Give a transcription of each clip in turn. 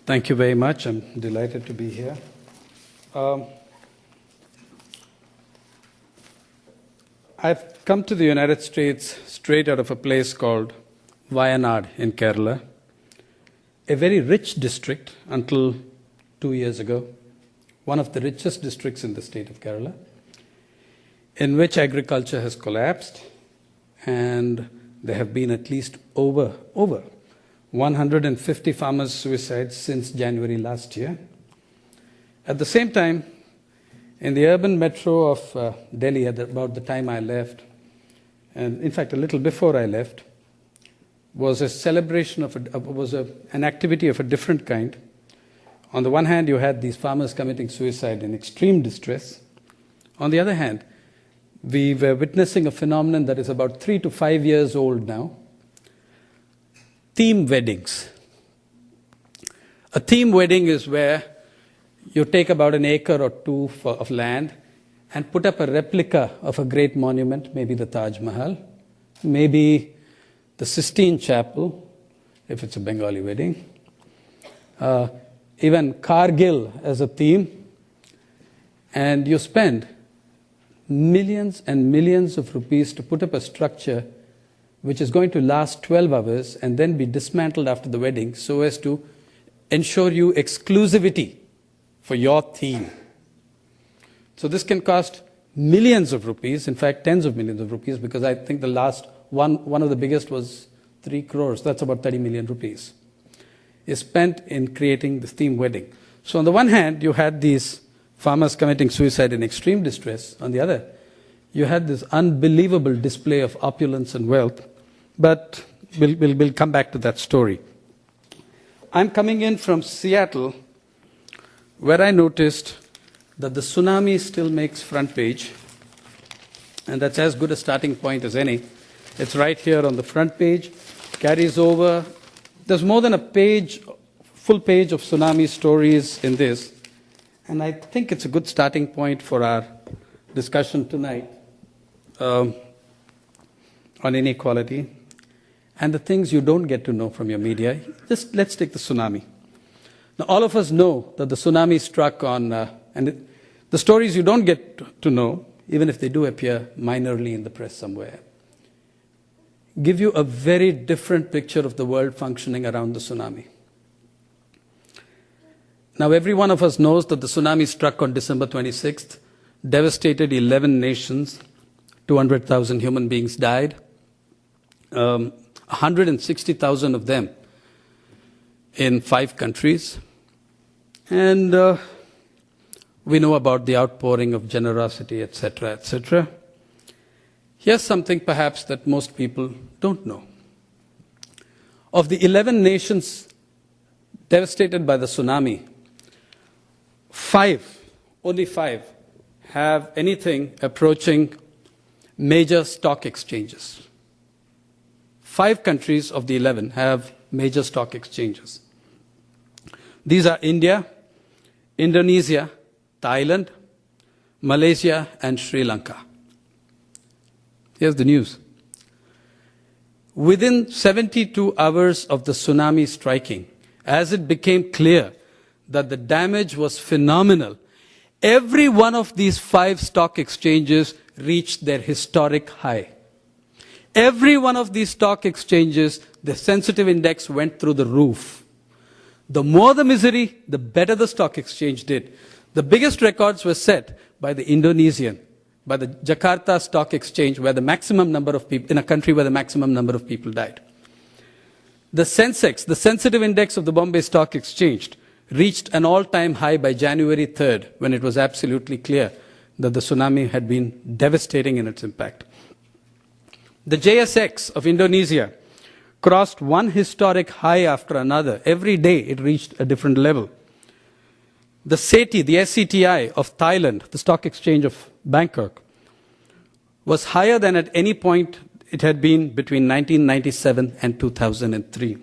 Thank you very much. I'm delighted to be here. I've come to the United States straight out of a place called Wayanad in Kerala, a very rich district until 2 years ago, one of the richest districts in the state of Kerala, in which agriculture has collapsed, and there have been at least over 150 farmers' suicides since January last year. At the same time, in the urban metro of Delhi, at about the time I left, and in fact a little before I left, was a celebration of an activity of a different kind. On the one hand, you had these farmers committing suicide in extreme distress. On the other hand, we were witnessing a phenomenon that is about 3 to 5 years old now. Theme weddings. A theme wedding is where you take about an acre or two of land and put up a replica of a great monument, maybe the Taj Mahal, maybe the Sistine Chapel, if it's a Bengali wedding, even Kargil as a theme, and you spend millions and millions of rupees to put up a structure which is going to last 12 hours and then be dismantled after the wedding so as to ensure you exclusivity for your theme. So this can cost millions of rupees, in fact tens of millions of rupees, because I think the last one of the biggest was 3 crores, that's about 30 million rupees, is spent in creating this theme wedding. So on the one hand, you had these farmers committing suicide in extreme distress. On the other, you had this unbelievable display of opulence and wealth. But we'll come back to that story. I'm coming in from Seattle, where I noticed that the tsunami still makes front page, and that's as good a starting point as any. It's right here on the front page, carries over. There's more than a page, full page of tsunami stories in this, and I think it's a good starting point for our discussion tonight on inequality and the things you don't get to know from your media. Just let's take the tsunami. Now, all of us know that the tsunami struck on, the stories you don't get to know, even if they do appear minorly in the press somewhere, give you a very different picture of the world functioning around the tsunami. Now, every one of us knows that the tsunami struck on December 26th, devastated 11 nations, 200,000 human beings died, 160,000 of them in 5 countries. And we know about the outpouring of generosity, etc., etc. Here's something perhaps that most people don't know. Of the 11 nations devastated by the tsunami, only 5 have anything approaching major stock exchanges. 5 countries of the 11 have major stock exchanges. These are India, Indonesia, Thailand, Malaysia, and Sri Lanka. Here's the news. Within 72 hours of the tsunami striking, as it became clear that the damage was phenomenal, every one of these 5 stock exchanges reached their historic high. Every one of these stock exchanges, the sensitive index went through the roof. The more the misery, the better the stock exchange did. The biggest records were set by the Indonesian, by the Jakarta Stock Exchange, where the maximum number of people, in a country where the maximum number of people died. The Sensex, the sensitive index of the Bombay Stock Exchange, reached an all-time high by January 3rd, when it was absolutely clear that the tsunami had been devastating in its impact. The JSX of Indonesia crossed one historic high after another. Every day it reached a different level. The SETI, the SCTI of Thailand, the stock exchange of Bangkok, was higher than at any point it had been between 1997 and 2003.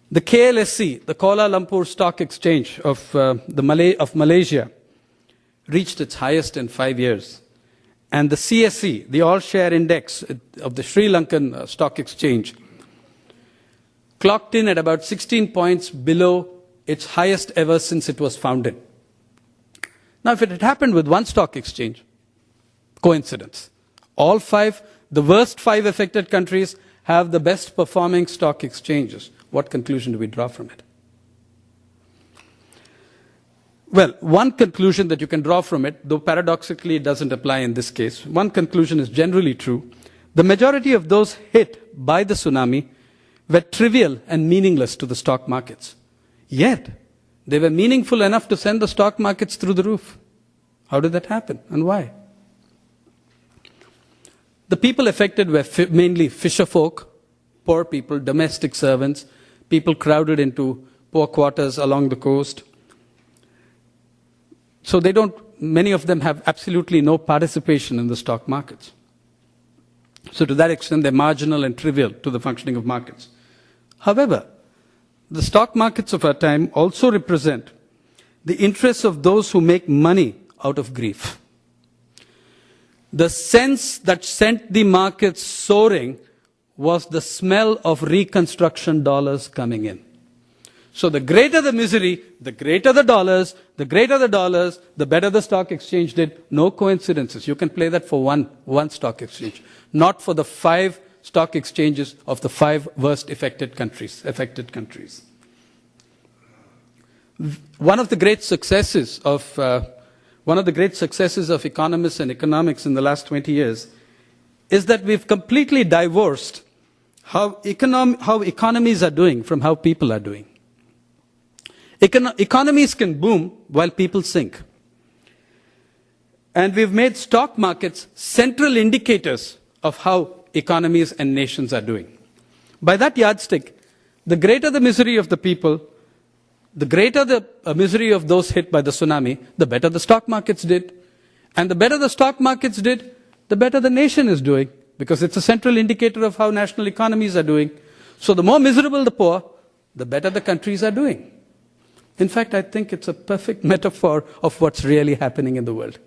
The KLSC, the Kuala Lumpur Stock Exchange of Malaysia, reached its highest in 5 years. And the CSE, the All-Share Index of the Sri Lankan Stock Exchange, clocked in at about 16 points below its highest ever since it was founded. Now, if it had happened with one stock exchange, coincidence. All five, the worst 5 affected countries have the best performing stock exchanges. What conclusion do we draw from it? Well, one conclusion that you can draw from it, though paradoxically it doesn't apply in this case, one conclusion is generally true. The majority of those hit by the tsunami were trivial and meaningless to the stock markets. Yet, they were meaningful enough to send the stock markets through the roof. How did that happen and why? The people affected were mainly fisherfolk, poor people, domestic servants, people crowded into poor quarters along the coast. So many of them have absolutely no participation in the stock markets. So to that extent, they're marginal and trivial to the functioning of markets. However, the stock markets of our time also represent the interests of those who make money out of grief. The sense that sent the markets soaring was the smell of reconstruction dollars coming in. So the greater the misery, the greater the dollars, the better the stock exchange did. No coincidences. You can play that for one stock exchange, not for the 5 stock exchanges of the 5 worst affected countries. One of the great successes of economists and economics in the last 20 years is that we've completely divorced how economies are doing from how people are doing. Economies can boom while people sink. And we've made stock markets central indicators of how economies and nations are doing. By that yardstick, the greater the misery of the people, the greater the misery of those hit by the tsunami, the better the stock markets did. And the better the stock markets did, the better the nation is doing, because it's a central indicator of how national economies are doing. So the more miserable the poor, the better the countries are doing. In fact, I think it's a perfect metaphor of what's really happening in the world.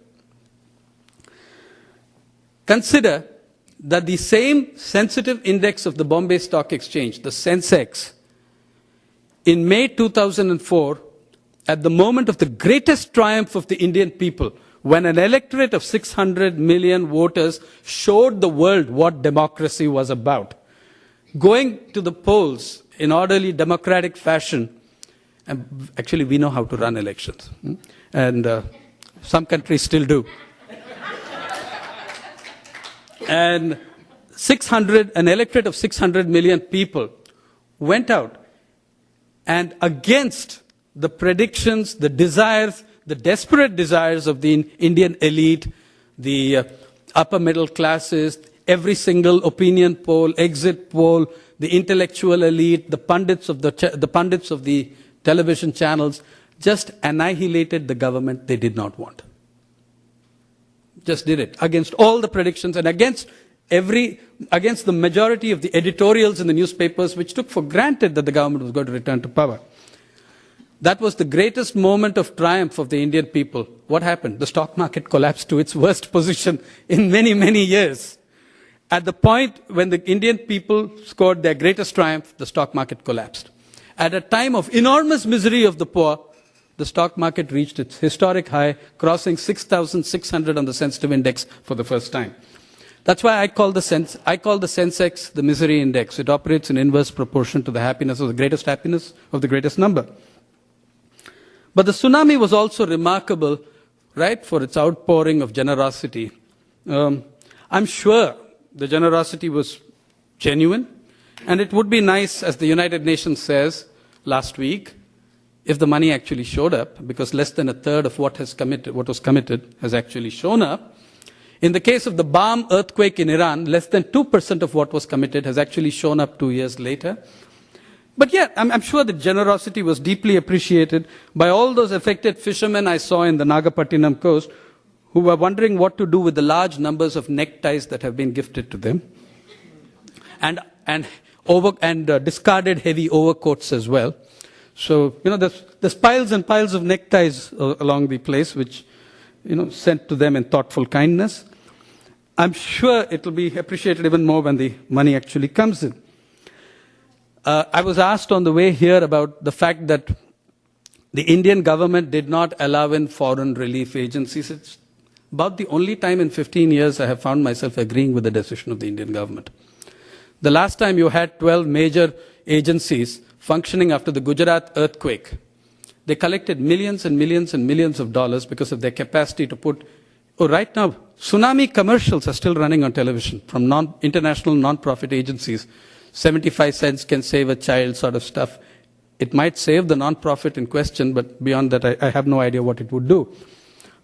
Consider that the same sensitive index of the Bombay Stock Exchange, the Sensex, in May 2004, at the moment of the greatest triumph of the Indian people, when an electorate of 600 million voters showed the world what democracy was about, going to the polls in orderly democratic fashion. And actually, we know how to run elections. And some countries still do. And an electorate of 600 million people went out, and against the predictions, the desires, the desperate desires of the Indian elite, the upper middle classes, every single opinion poll, exit poll, the intellectual elite, the pundits of the television channels, just annihilated the government they did not want. Just did it against all the predictions and against the majority of the editorials in the newspapers, which took for granted that the government was going to return to power. That was the greatest moment of triumph of the Indian people. What happened? The stock market collapsed to its worst position in many, many years. At the point when the Indian people scored their greatest triumph, the stock market collapsed. At a time of enormous misery of the poor, the stock market reached its historic high, crossing 6,600 on the sensitive index for the first time. That's why I call the Sensex the misery index. It operates in inverse proportion to the happiness of the greatest number. But the tsunami was also remarkable, right, for its outpouring of generosity. I'm sure the generosity was genuine. And it would be nice, as the United Nations says last week, if the money actually showed up, because less than a third of what was committed has actually shown up. In the case of the Bam earthquake in Iran, less than 2% of what was committed has actually shown up 2 years later. But yeah, I'm sure that generosity was deeply appreciated by all those affected fishermen I saw in the Nagapattinam coast, who were wondering what to do with the large numbers of neckties that have been gifted to them. And discarded heavy overcoats as well. So, there's piles and piles of neckties along the place, which, sent to them in thoughtful kindness. I'm sure it will be appreciated even more when the money actually comes in. I was asked on the way here about the fact that The Indian government did not allow in foreign relief agencies. It's about the only time in 15 years I have found myself agreeing with the decision of the Indian government. The last time you had 12 major agencies functioning after the Gujarat earthquake, they collected millions and millions and millions of dollars because of their capacity to put... Oh, right now, tsunami commercials are still running on television from international non-profit agencies. 75 cents can save a child sort of stuff. It might save the non-profit in question, but beyond that, I have no idea what it would do.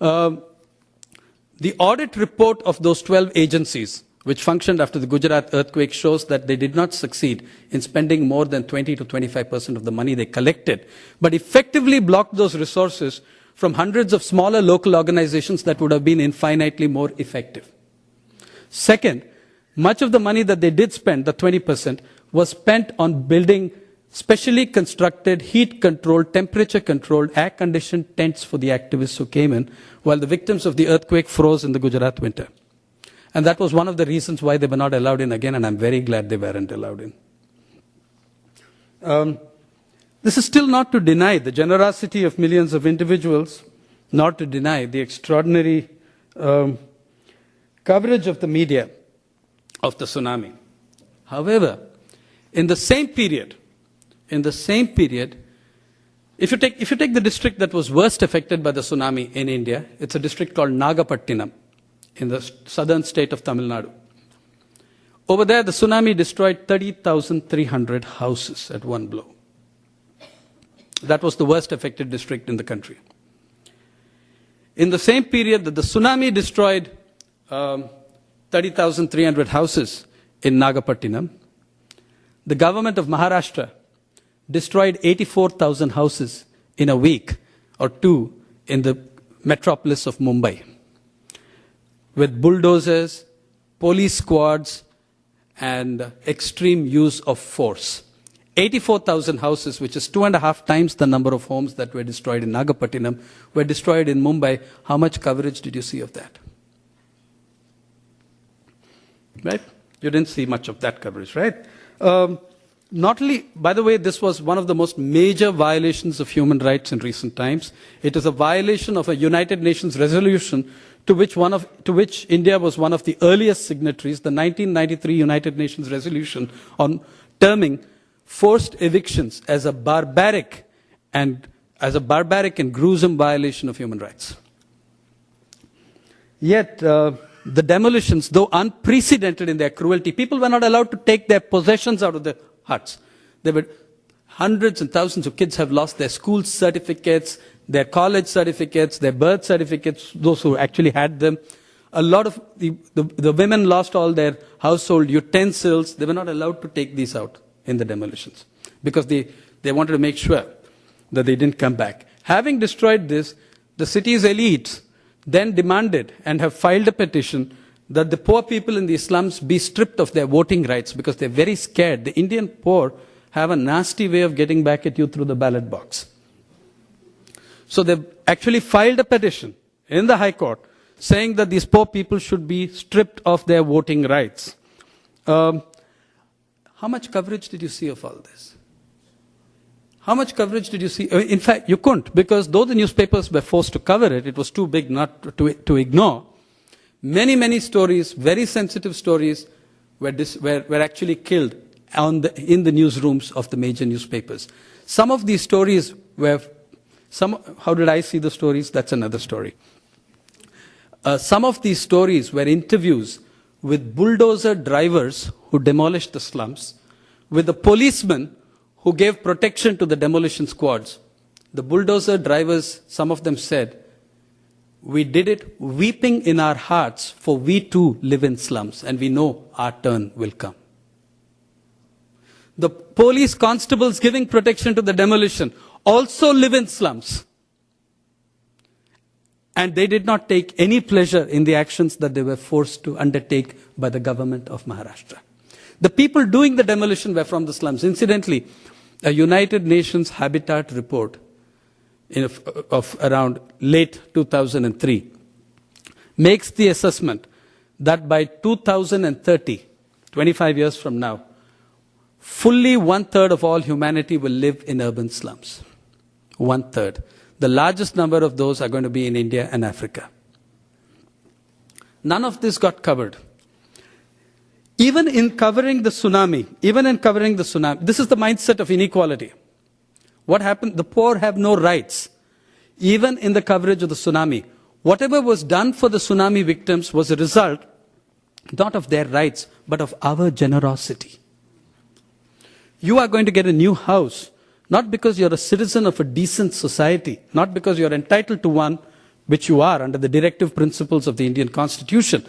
The audit report of those 12 agencies, which functioned after the Gujarat earthquake, shows that they did not succeed in spending more than 20 to 25% of the money they collected, but effectively blocked those resources from hundreds of smaller local organizations that would have been infinitely more effective. Second, much of the money that they did spend, the 20%, was spent on building specially constructed, heat-controlled, temperature-controlled, air-conditioned tents for the activists who came in, while the victims of the earthquake froze in the Gujarat winter. And that was one of the reasons why they were not allowed in again, and I'm very glad they weren't allowed in. This is still not to deny the generosity of millions of individuals, not to deny the extraordinary coverage of the media of the tsunami. However, in the same period, if you take the district that was worst affected by the tsunami in India, it's a district called Nagapattinam in the southern state of Tamil Nadu. Over there, the tsunami destroyed 30,300 houses at one blow. That was the worst affected district in the country. In the same period that the tsunami destroyed 30,300 houses in Nagapattinam, the government of Maharashtra destroyed 84,000 houses in a week or two in the metropolis of Mumbai, with bulldozers, police squads, and extreme use of force. 84,000 houses, which is 2.5 times the number of homes that were destroyed in Nagapattinam, were destroyed in Mumbai. How much coverage did you see of that? Right? You didn't see much of that coverage, right? Not only, by the way, this was one of the most major violations of human rights in recent times. It is a violation of a United Nations resolution to which India was one of the earliest signatories, the 1993 United Nations resolution on terming forced evictions as a barbaric and gruesome violation of human rights. Yet, the demolitions, though unprecedented in their cruelty, people were not allowed to take their possessions out of the huts. There were hundreds and thousands of kids have lost their school certificates, their college certificates, their birth certificates, those who actually had them. A lot of the women lost all their household utensils. They were not allowed to take these out in the demolitions because they wanted to make sure that they didn't come back. Having destroyed this, the city's elites then demanded and have filed a petition that the poor people in the slums be stripped of their voting rights because they're very scared. The Indian poor have a nasty way of getting back at you through the ballot box. So they've actually filed a petition in the High Court saying that these poor people should be stripped of their voting rights. How much coverage did you see of all this? How much coverage did you see? In fact, you couldn't, because though the newspapers were forced to cover it, it was too big not to ignore. Many, many stories, very sensitive stories, were actually killed in the newsrooms of the major newspapers. Some of these stories were... how did I see the stories? That's another story. Some of these stories were interviews with bulldozer drivers who demolished the slums, with the policemen who gave protection to the demolition squads. The bulldozer drivers, some of them said, "We did it weeping in our hearts, for we too live in slums, and we know our turn will come." The police constables giving protection to the demolition also live in slums. And they did not take any pleasure in the actions that they were forced to undertake by the government of Maharashtra. The people doing the demolition were from the slums. Incidentally, a United Nations Habitat report of around late 2003 makes the assessment that by 2030, 25 years from now, fully 1/3 of all humanity will live in urban slums. 1/3. The largest number of those are going to be in India and Africa. None of this got covered. Even in covering the tsunami, this is the mindset of inequality. What happened? The poor have no rights. Even in the coverage of the tsunami, whatever was done for the tsunami victims was a result not of their rights, but of our generosity. You are going to get a new house, not because you're a citizen of a decent society, not because you're entitled to one, which you are under the directive principles of the Indian Constitution.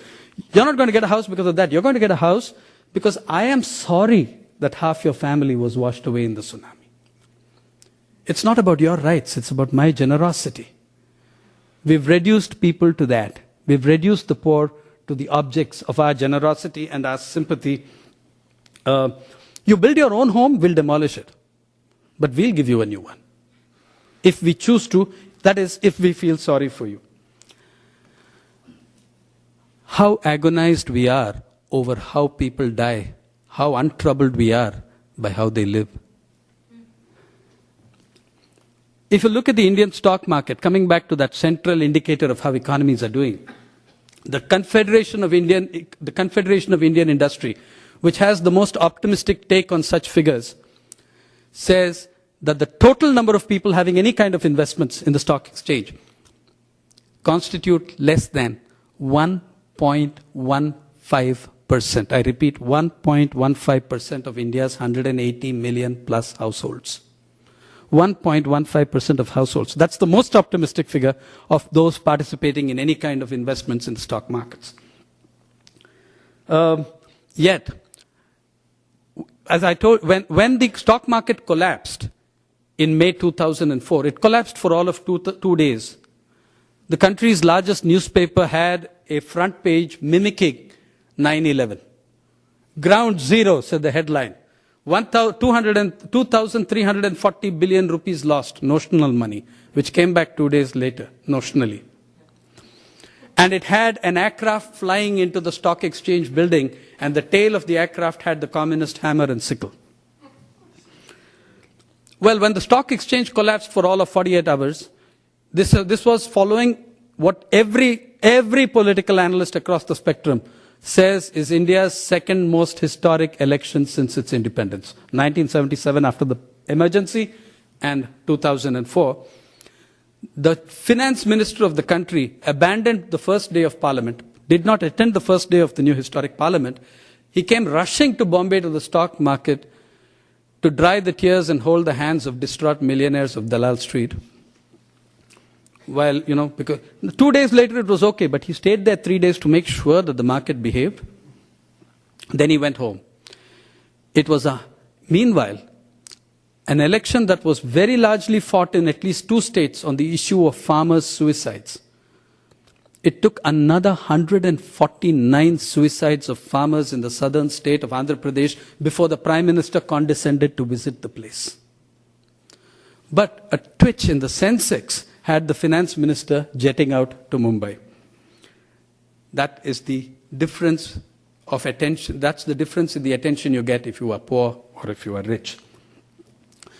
You're not going to get a house because of that. You're going to get a house because I am sorry that half your family was washed away in the tsunami. It's not about your rights, it's about my generosity. We've reduced people to that. We've reduced the poor to the objects of our generosity and our sympathy. You build your own home, we'll demolish it. But we'll give you a new one. If we choose to, that is, if we feel sorry for you. How agonized we are over how people die, how untroubled we are by how they live. If you look at the Indian stock market, coming back to that central indicator of how economies are doing, the Confederation of Indian Industry, which has the most optimistic take on such figures, says that the total number of people having any kind of investments in the stock exchange constitute less than 1.15%. I repeat, 1.15% of India's 180 million plus households. 1.15% of households. That's the most optimistic figure of those participating in any kind of investments in the stock markets. Yet, as I told, when the stock market collapsed in May 2004, it collapsed for all of 2 days. The country's largest newspaper had a front page mimicking 9/11. Ground zero, said the headline. 2,340 billion rupees lost, notional money, which came back 2 days later, notionally. And it had an aircraft flying into the stock exchange building, and the tail of the aircraft had the communist hammer and sickle. Well, when the stock exchange collapsed for all of 48 hours, this was following what every political analyst across the spectrum says is India's second most historic election since its independence. 1977 after the emergency and 2004. The finance minister of the country abandoned the first day of parliament, did not attend the first day of the new historic parliament. He came rushing to Bombay to the stock market to dry the tears and hold the hands of distraught millionaires of Dalal Street. Well, because 2 days later it was okay, but he stayed there 3 days to make sure that the market behaved. Then he went home. It was meanwhile, an election that was very largely fought in at least 2 states on the issue of farmers' suicides. It took another 149 suicides of farmers in the southern state of Andhra Pradesh before the Prime Minister condescended to visit the place. But a twitch in the Sensex had the finance minister jetting out to Mumbai. That is the difference of attention. That's the difference in the attention you get if you are poor or if you are rich.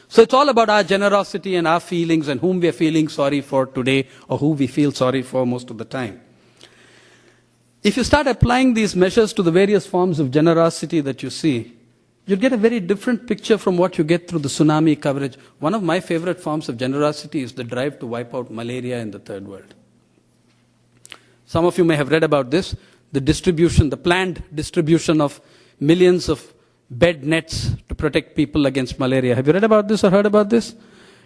So it's all about our generosity and our feelings and whom we are feeling sorry for today or who we feel sorry for most of the time. If you start applying these measures to the various forms of generosity that you see, you'll get a very different picture from what you get through the tsunami coverage. One of my favorite forms of generosity is the drive to wipe out malaria in the third world. Some of you may have read about this, the planned distribution of millions of bed nets to protect people against malaria. Have you read about this or heard about this?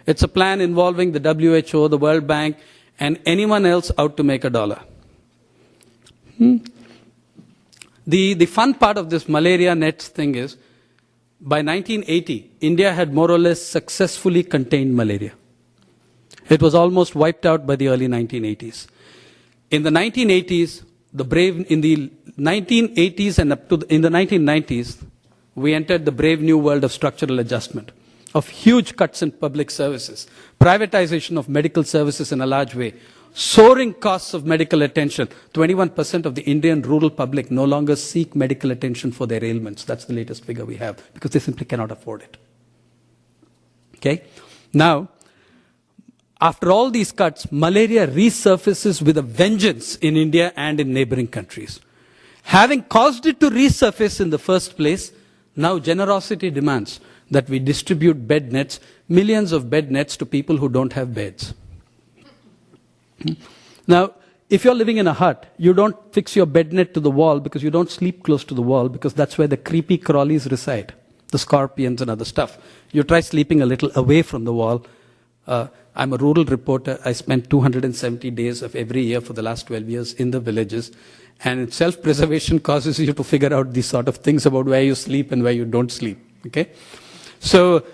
It's a plan involving the WHO, the World Bank, and anyone else out to make a dollar. The fun part of this malaria nets thing is, by 1980, India had more or less successfully contained malaria. It was almost wiped out by the early 1980s. In the 1980s, and up to in the 1990s, we entered the brave new world of structural adjustment, of huge cuts in public services, privatization of medical services in a large way, soaring costs of medical attention. 21% of the Indian rural public no longer seek medical attention for their ailments. That's the latest figure we have, because they simply cannot afford it. Okay? Now, After all these cuts, malaria resurfaces with a vengeance in India and in neighboring countries. Having caused it to resurface in the first place, now generosity demands that we distribute bed nets, millions of bed nets to people who don't have beds. Now, if you're living in a hut, you don't fix your bed net to the wall because you don't sleep close to the wall because that's where the creepy crawlies reside, the scorpions and other stuff. You try sleeping a little away from the wall. I'm a rural reporter. I spent 270 days of every year for the last 12 years in the villages. And self-preservation causes you to figure out these sort of things about where you sleep and where you don't sleep. Okay? So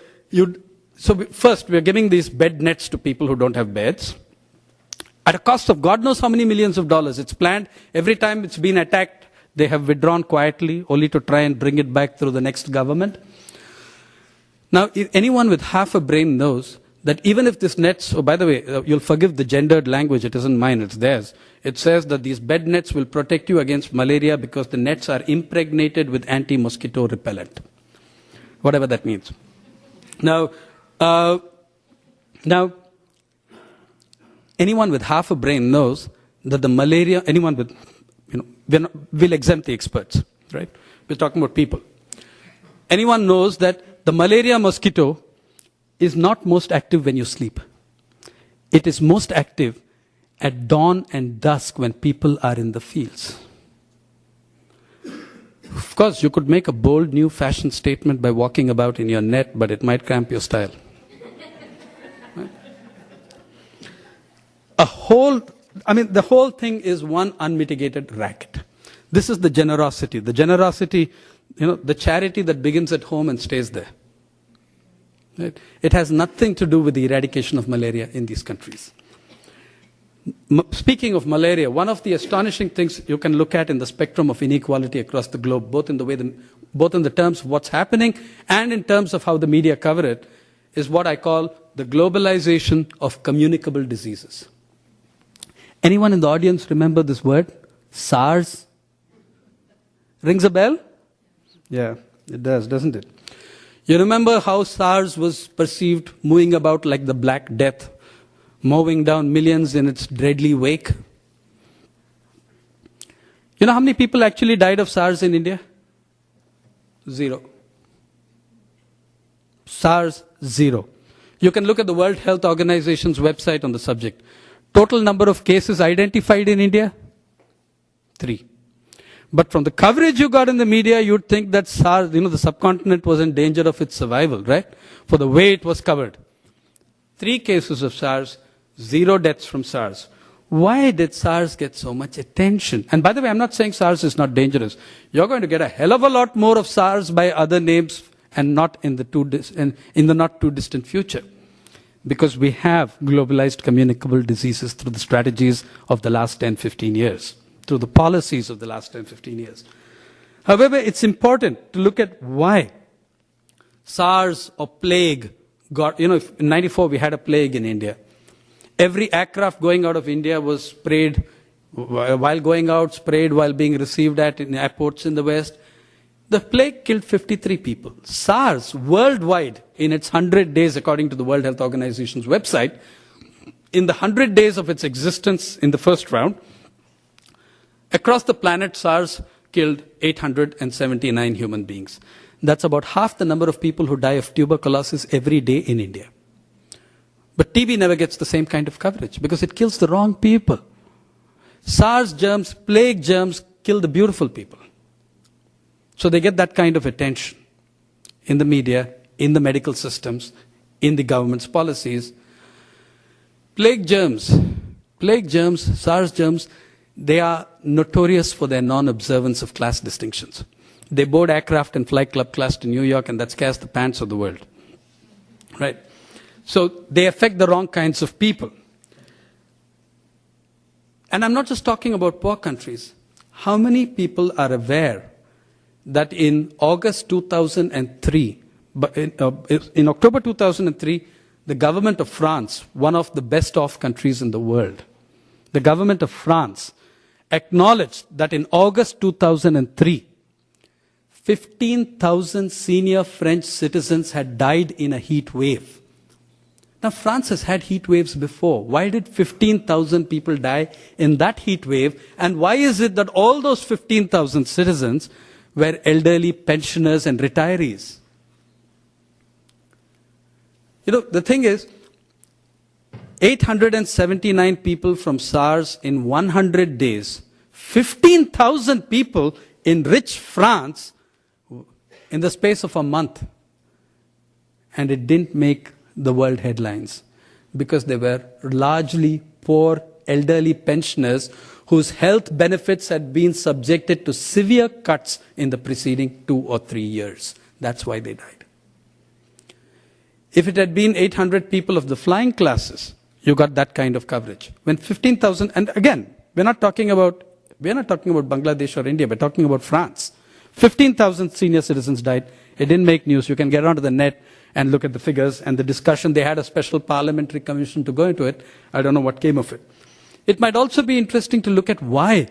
first, we're giving these bed nets to people who don't have beds. At a cost of God knows how many millions of dollars. It's planned. Every time it's been attacked, they have withdrawn quietly, only to try and bring it back through the next government. Now, if anyone with half a brain knows that even if this nets, oh, by the way, you'll forgive the gendered language, it isn't mine, it's theirs. It says that these bed nets will protect you against malaria because the nets are impregnated with anti-mosquito repellent. Whatever that means. Now, anyone with half a brain knows that the malaria, anyone with, we'll exempt the experts, right? We're talking about people. Anyone knows that the malaria mosquito is not most active when you sleep. It is most active at dawn and dusk when people are in the fields. Of course, you could make a bold new fashion statement by walking about in your net, but it might cramp your style. Right? The whole thing is one unmitigated racket. This is the generosity. The generosity, the charity that begins at home and stays there. Right? It has nothing to do with the eradication of malaria in these countries. Speaking of malaria, one of the astonishing things you can look at in the spectrum of inequality across the globe, both in the terms of what's happening and in terms of how the media cover it, is what I call the globalization of communicable diseases. Anyone in the audience remember this word? SARS? Rings a bell? Yeah, it does, doesn't it? You remember how SARS was perceived moving about like the Black Death, mowing down millions in its deadly wake? You know how many people actually died of SARS in India? 0. SARS, 0. You can look at the World Health Organization's website on the subject. Total number of cases identified in India? 3. But from the coverage you got in the media, you'd think that SARS, the subcontinent was in danger of its survival, right? For the way it was covered. 3 cases of SARS, 0 deaths from SARS. Why did SARS get so much attention? And by the way, I'm not saying SARS is not dangerous. You're going to get a hell of a lot more of SARS by other names and not in the not too distant future. Because we have globalized communicable diseases through the strategies of the last 10, 15 years. Through the policies of the last 10, 15 years. However, it's important to look at why SARS or plague got, in 94 we had a plague in India. Every aircraft going out of India was sprayed while going out, sprayed while being received at in airports in the West. The plague killed 53 people. SARS, worldwide, in its 100 days, according to the World Health Organization's website, in the 100 days of its existence in the first round, across the planet, SARS killed 879 human beings. That's about half the number of people who die of tuberculosis every day in India. But TB never gets the same kind of coverage because it kills the wrong people. SARS germs, plague germs, kill the beautiful people. So they get that kind of attention in the media, in the medical systems, in the government's policies. Plague germs, SARS germs, they are notorious for their non-observance of class distinctions. They board aircraft and fly club class to New York, and that scares the pants of the world. Right? So they affect the wrong kinds of people. And I'm not just talking about poor countries. How many people are aware that in August 2003, in October 2003, the government of France, one of the best off countries in the world, the government of France acknowledged that in August 2003, 15,000 senior French citizens had died in a heat wave. Now, France has had heat waves before. Why did 15,000 people die in that heat wave? And why is it that all those 15,000 citizens were elderly, pensioners, and retirees? You know, the thing is, 879 people from SARS in 100 days, 15,000 people in rich France in the space of a month. And it didn't make the world headlines because they were largely poor, elderly pensioners whose health benefits had been subjected to severe cuts in the preceding 2 or 3 years. That's why they died. If it had been 800 people of the flying classes, you got that kind of coverage. When 15,000, and again, we're not talking about Bangladesh or India, we're talking about France. 15,000 senior citizens died. It didn't make news. You can get onto the net and look at the figures and the discussion. They had a special parliamentary commission to go into it. I don't know what came of it. It might also be interesting to look at why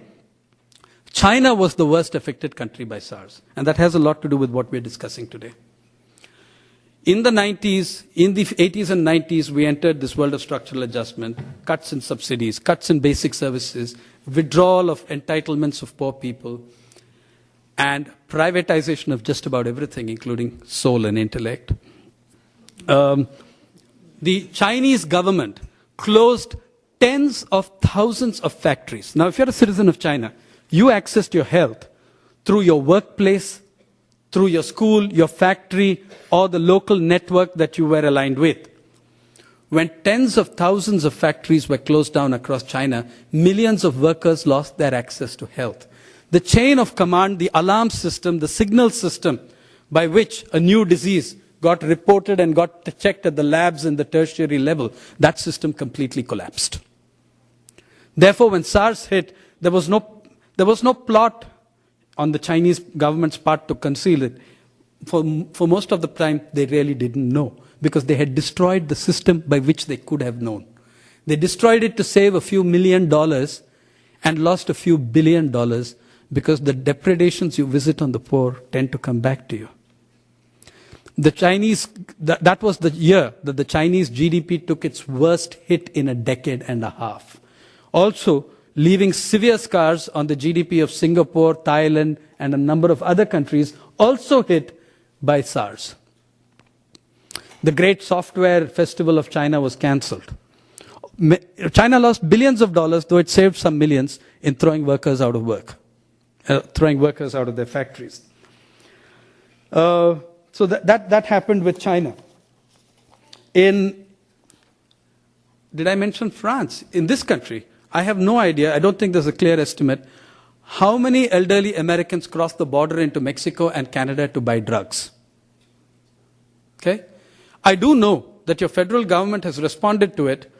China was the worst affected country by SARS. And that has a lot to do with what we're discussing today. In the 90s, in the 80s and 90s, we entered this world of structural adjustment, cuts in subsidies, cuts in basic services, withdrawal of entitlements of poor people, and privatization of just about everything, including soul and intellect. The Chinese government closed tens of thousands of factories. Now, if you're a citizen of China, you accessed your health through your workplace, through your school, your factory, or the local network that you were aligned with. When tens of thousands of factories were closed down across China, millions of workers lost their access to health. The chain of command, the alarm system, the signal system by which a new disease got reported and got checked at the labs in the tertiary level, that system completely collapsed. Therefore, when SARS hit, there was no plot on the Chinese government's part to conceal it. For most of the time, they really didn't know because they had destroyed the system by which they could have known. They destroyed it to save a few $1 million and lost a few $1 billion because the depredations you visit on the poor tend to come back to you. The Chinese, that was the year that the Chinese GDP took its worst hit in a decade and a half. Also, leaving severe scars on the GDP of Singapore, Thailand, and a number of other countries also hit by SARS. The great software festival of China was cancelled. China lost billions of dollars, though it saved some millions, in throwing workers out of work, throwing workers out of their factories. So that happened with China. Did I mention France? In this country, I have no idea, I don't think there's a clear estimate, how many elderly Americans cross the border into Mexico and Canada to buy drugs. Okay? I do know that your federal government has responded to it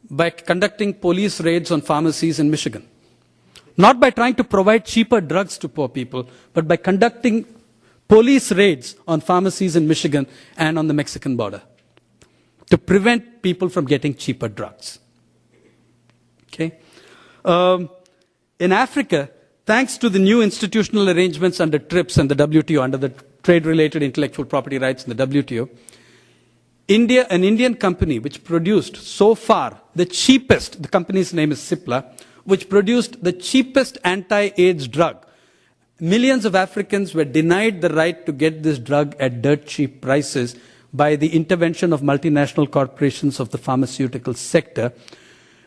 by conducting police raids on pharmacies in Michigan. Not by trying to provide cheaper drugs to poor people, but by conducting police raids on pharmacies in Michigan and on the Mexican border to prevent people from getting cheaper drugs. Okay? In Africa, thanks to the new institutional arrangements under TRIPS and the WTO, under the Trade-Related Intellectual Property Rights in the WTO, an Indian company which produced so far the cheapest, the company's name is Cipla, which produced the cheapest anti-AIDS drug. Millions of Africans were denied the right to get this drug at dirt cheap prices by the intervention of multinational corporations of the pharmaceutical sector.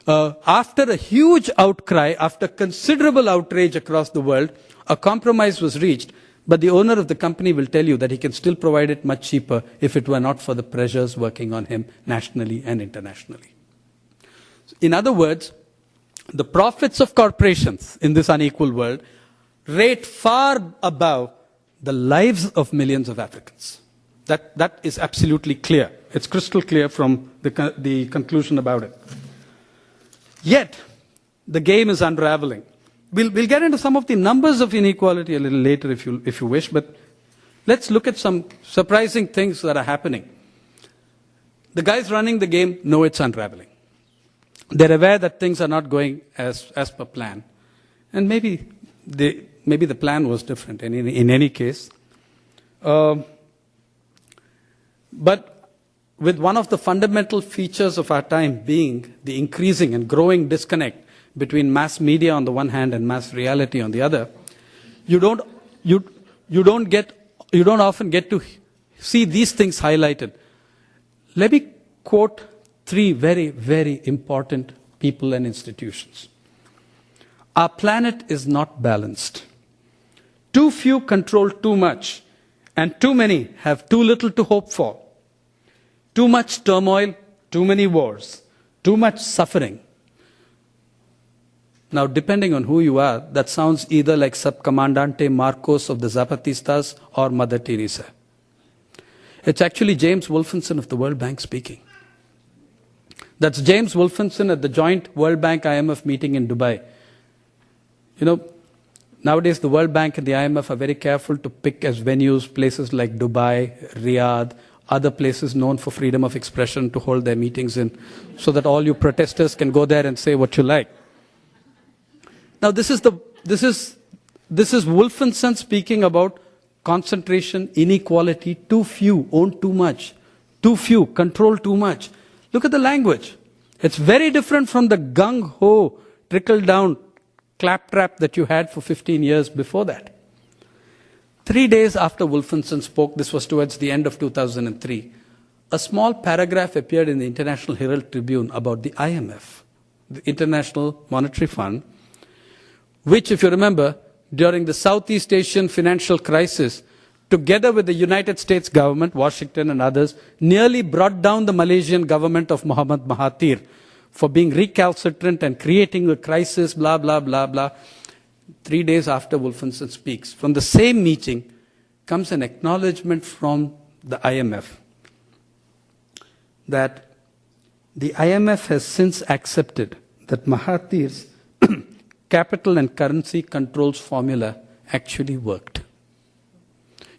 After a huge outcry, after considerable outrage across the world, a compromise was reached, but the owner of the company will tell you that he can still provide it much cheaper if it were not for the pressures working on him nationally and internationally. In other words, the profits of corporations in this unequal world rate far above the lives of millions of Africans. That is absolutely clear. It's crystal clear from the conclusion about it. Yet, the game is unraveling. We'll get into some of the numbers of inequality a little later if you wish, but let's look at some surprising things that are happening. The guys running the game know it's unraveling. They're aware that things are not going as per plan. And maybe the plan was different in any case. But with one of the fundamental features of our time being the increasing and growing disconnect between mass media on the one hand and mass reality on the other, you don't often get to see these things highlighted. Let me quote three very, very important people and institutions. Our planet is not balanced. Too few control too much, and too many have too little to hope for. Too much turmoil, too many wars, too much suffering. Now, depending on who you are, that sounds either like Subcomandante Marcos of the Zapatistas or Mother Teresa. It's actually James Wolfenson of the World Bank speaking. That's James Wolfenson at the joint World Bank-IMF meeting in Dubai. You know, nowadays the World Bank and the IMF are very careful to pick as venues places like Dubai, Riyadh, other places known for freedom of expression to hold their meetings in, so that all you protesters can go there and say what you like. Now this is Wolfenson speaking about concentration, inequality, too few own too much, too few control too much. Look at the language. It's very different from the gung-ho, trickle-down claptrap that you had for 15 years before that. 3 days after Wolfenson spoke, this was towards the end of 2003, a small paragraph appeared in the International Herald Tribune about the IMF, the International Monetary Fund, which, if you remember, during the Southeast Asian financial crisis, together with the United States government, Washington and others, nearly brought down the Malaysian government of Muhammad Mahathir for being recalcitrant and creating a crisis, blah, blah, blah, blah. 3 days after Wolfenson speaks, from the same meeting comes an acknowledgement from the IMF that the IMF has since accepted that Mahathir's capital and currency controls formula actually worked.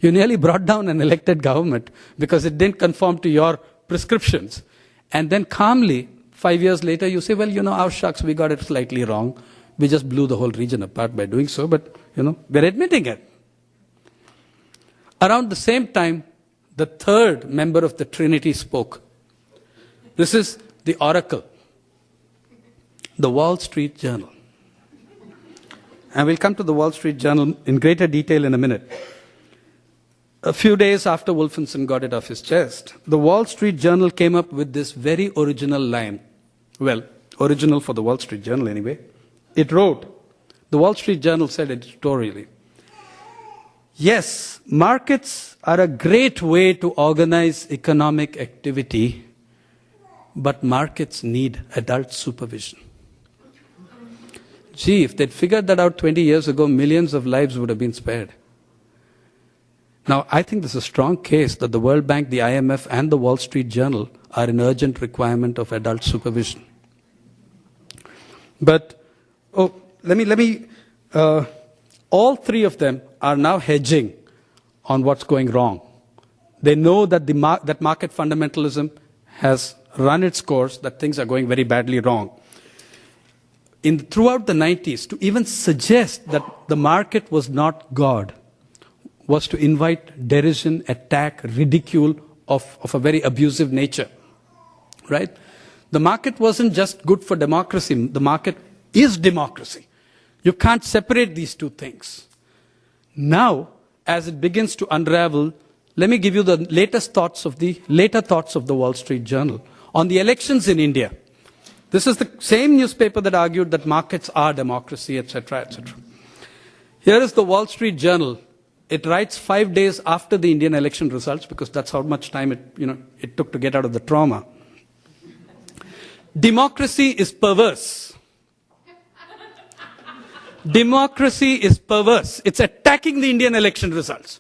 You nearly brought down an elected government because it didn't conform to your prescriptions. And then calmly, 5 years later, you say, well, our shucks, we got it slightly wrong. We just blew the whole region apart by doing so, but, we're admitting it. Around the same time, the third member of the Trinity spoke. This is the Oracle, the Wall Street Journal. And we'll come to the Wall Street Journal in greater detail in a minute. A few days after Wolfenson got it off his chest, the Wall Street Journal came up with this very original line. Well, original for the Wall Street Journal anyway. It wrote, the Wall Street Journal said editorially, yes, markets are a great way to organize economic activity, but markets need adult supervision. Gee, if they'd figured that out 20 years ago, millions of lives would have been spared. Now, I think there's a strong case that the World Bank, the IMF, and the Wall Street Journal are in urgent requirement of adult supervision. But, all three of them are now hedging on what's going wrong. They know that that market fundamentalism has run its course, that things are going very badly wrong. Throughout the 90s, to even suggest that the market was not God was to invite derision, attack, ridicule of a very abusive nature. Right? The market wasn't just good for democracy. The market is democracy. You can't separate these two things. Now, as it begins to unravel, let me give you the later thoughts of the Wall Street Journal on the elections in India. This is the same newspaper that argued that markets are democracy, etc., etc. Here is the Wall Street Journal. It writes 5 days after the Indian election results, because that's how much time it took to get out of the trauma. Democracy is perverse. Democracy is perverse. It's attacking the Indian election results.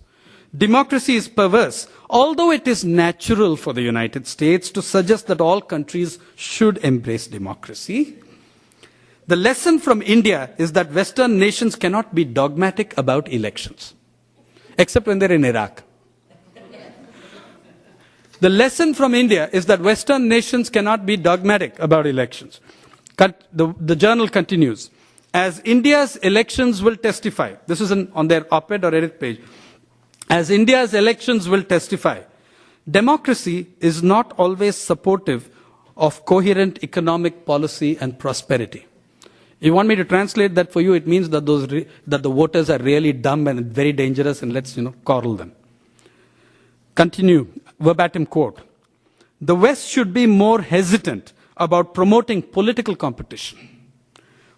Democracy is perverse. Although it is natural for the United States to suggest that all countries should embrace democracy, the lesson from India is that Western nations cannot be dogmatic about elections, except when they're in Iraq. The lesson from India is that Western nations cannot be dogmatic about elections. The journal continues. As India's elections will testify, this is on their op-ed or edit page, as India's elections will testify, Democracy is not always supportive of coherent economic policy and prosperity. You want me to translate that for you? It means that that the voters are really dumb and very dangerous, and let's coddle them. Continue, verbatim quote. The West should be more hesitant about promoting political competition.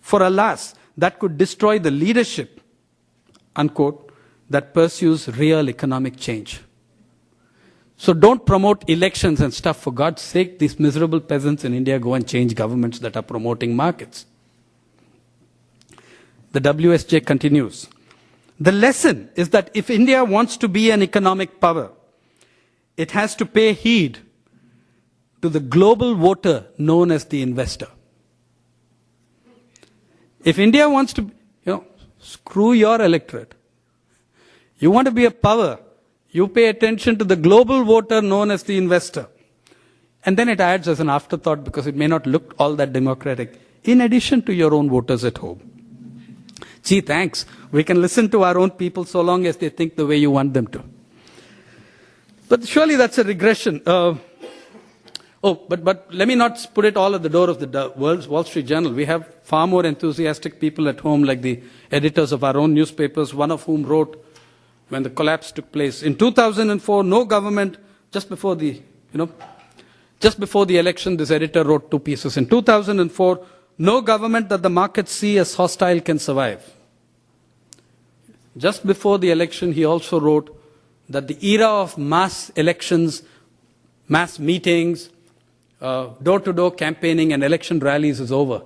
For alas, that could destroy the leadership, unquote, that pursues real economic change. So don't promote elections and stuff. For God's sake, these miserable peasants in India go and change governments that are promoting markets. The WSJ continues. The lesson is that if India wants to be an economic power, it has to pay heed to the global voter known as the investor. If India wants to, screw your electorate. You want to be a power, you pay attention to the global voter known as the investor. And then it adds as an afterthought because it may not look all that democratic, in addition to your own voters at home. Gee, thanks. We can listen to our own people so long as they think the way you want them to. But surely that's a regression. But let me not put it all at the door of the Wall Street Journal. We have far more enthusiastic people at home, like the editors of our own newspapers, one of whom wrote when the collapse took place. In 2004, no government, just before the election, this editor wrote 2 pieces. In 2004, no government that the markets see as hostile can survive. Just before the election, he also wrote that the era of mass elections, mass meetings, door-to-door campaigning and election rallies is over.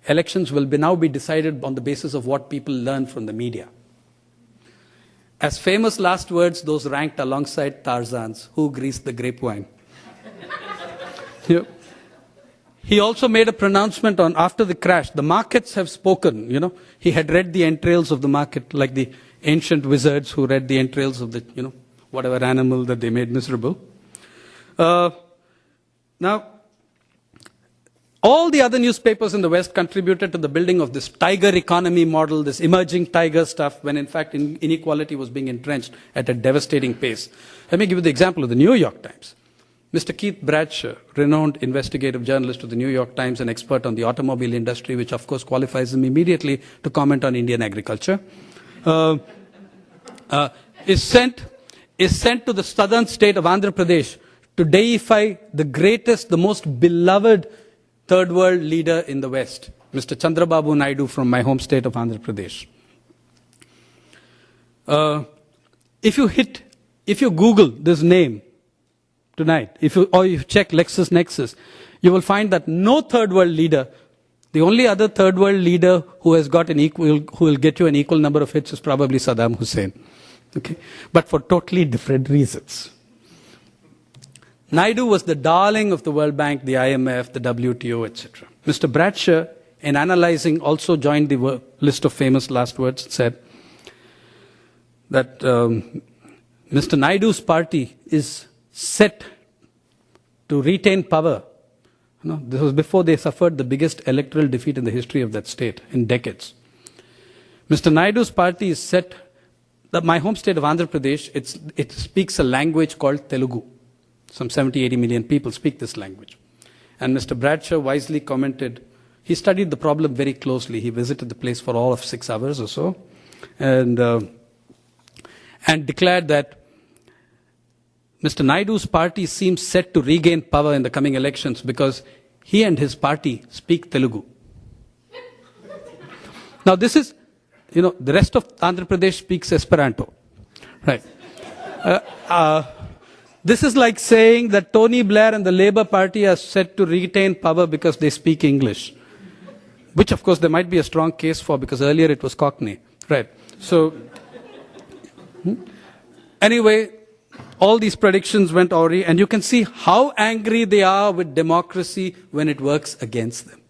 Elections will now be decided on the basis of what people learn from the media. As famous last words, those ranked alongside Tarzan's, who greased the grapevine. He also made a pronouncement on after the crash. The markets have spoken. He had read the entrails of the market, like the ancient wizards who read the entrails of the, whatever animal that they made miserable. Now, all the other newspapers in the West contributed to the building of this tiger economy model, this emerging tiger stuff, when in fact inequality was being entrenched at a devastating pace. Let me give you the example of the New York Times. Mr. Keith Bradshaw, renowned investigative journalist of the New York Times and expert on the automobile industry, which of course qualifies him immediately to comment on Indian agriculture, is sent to the southern state of Andhra Pradesh to deify the greatest, the most beloved third world leader in the West, Mr. Chandrababu Naidu from my home state of Andhra Pradesh. If you Google this name tonight, or you check LexisNexis, you will find that no third world leader, the only other third world leader who has got who will get you an equal number of hits is probably Saddam Hussein. Okay? But for totally different reasons. Naidu was the darling of the World Bank, the IMF, the WTO, etc. Mr. Bradshaw, in analyzing, also joined the list of famous last words, said that Mr. Naidu's party is set to retain power. This was before they suffered the biggest electoral defeat in the history of that state in decades. Mr. Naidu's party is set, my home state of Andhra Pradesh, it speaks a language called Telugu. Some 70-80 million people speak this language. And Mr. Bradshaw wisely commented, he studied the problem very closely. He visited the place for all of 6 hours or so, and declared that Mr. Naidu's party seems set to regain power in the coming elections because he and his party speak Telugu. Now this is, the rest of Andhra Pradesh speaks Esperanto. Right. This is like saying that Tony Blair and the Labour Party are set to retain power because they speak English. Which of course there might be a strong case for because earlier it was Cockney. Right. So, anyway, all these predictions went awry, and you can see how angry they are with democracy when it works against them.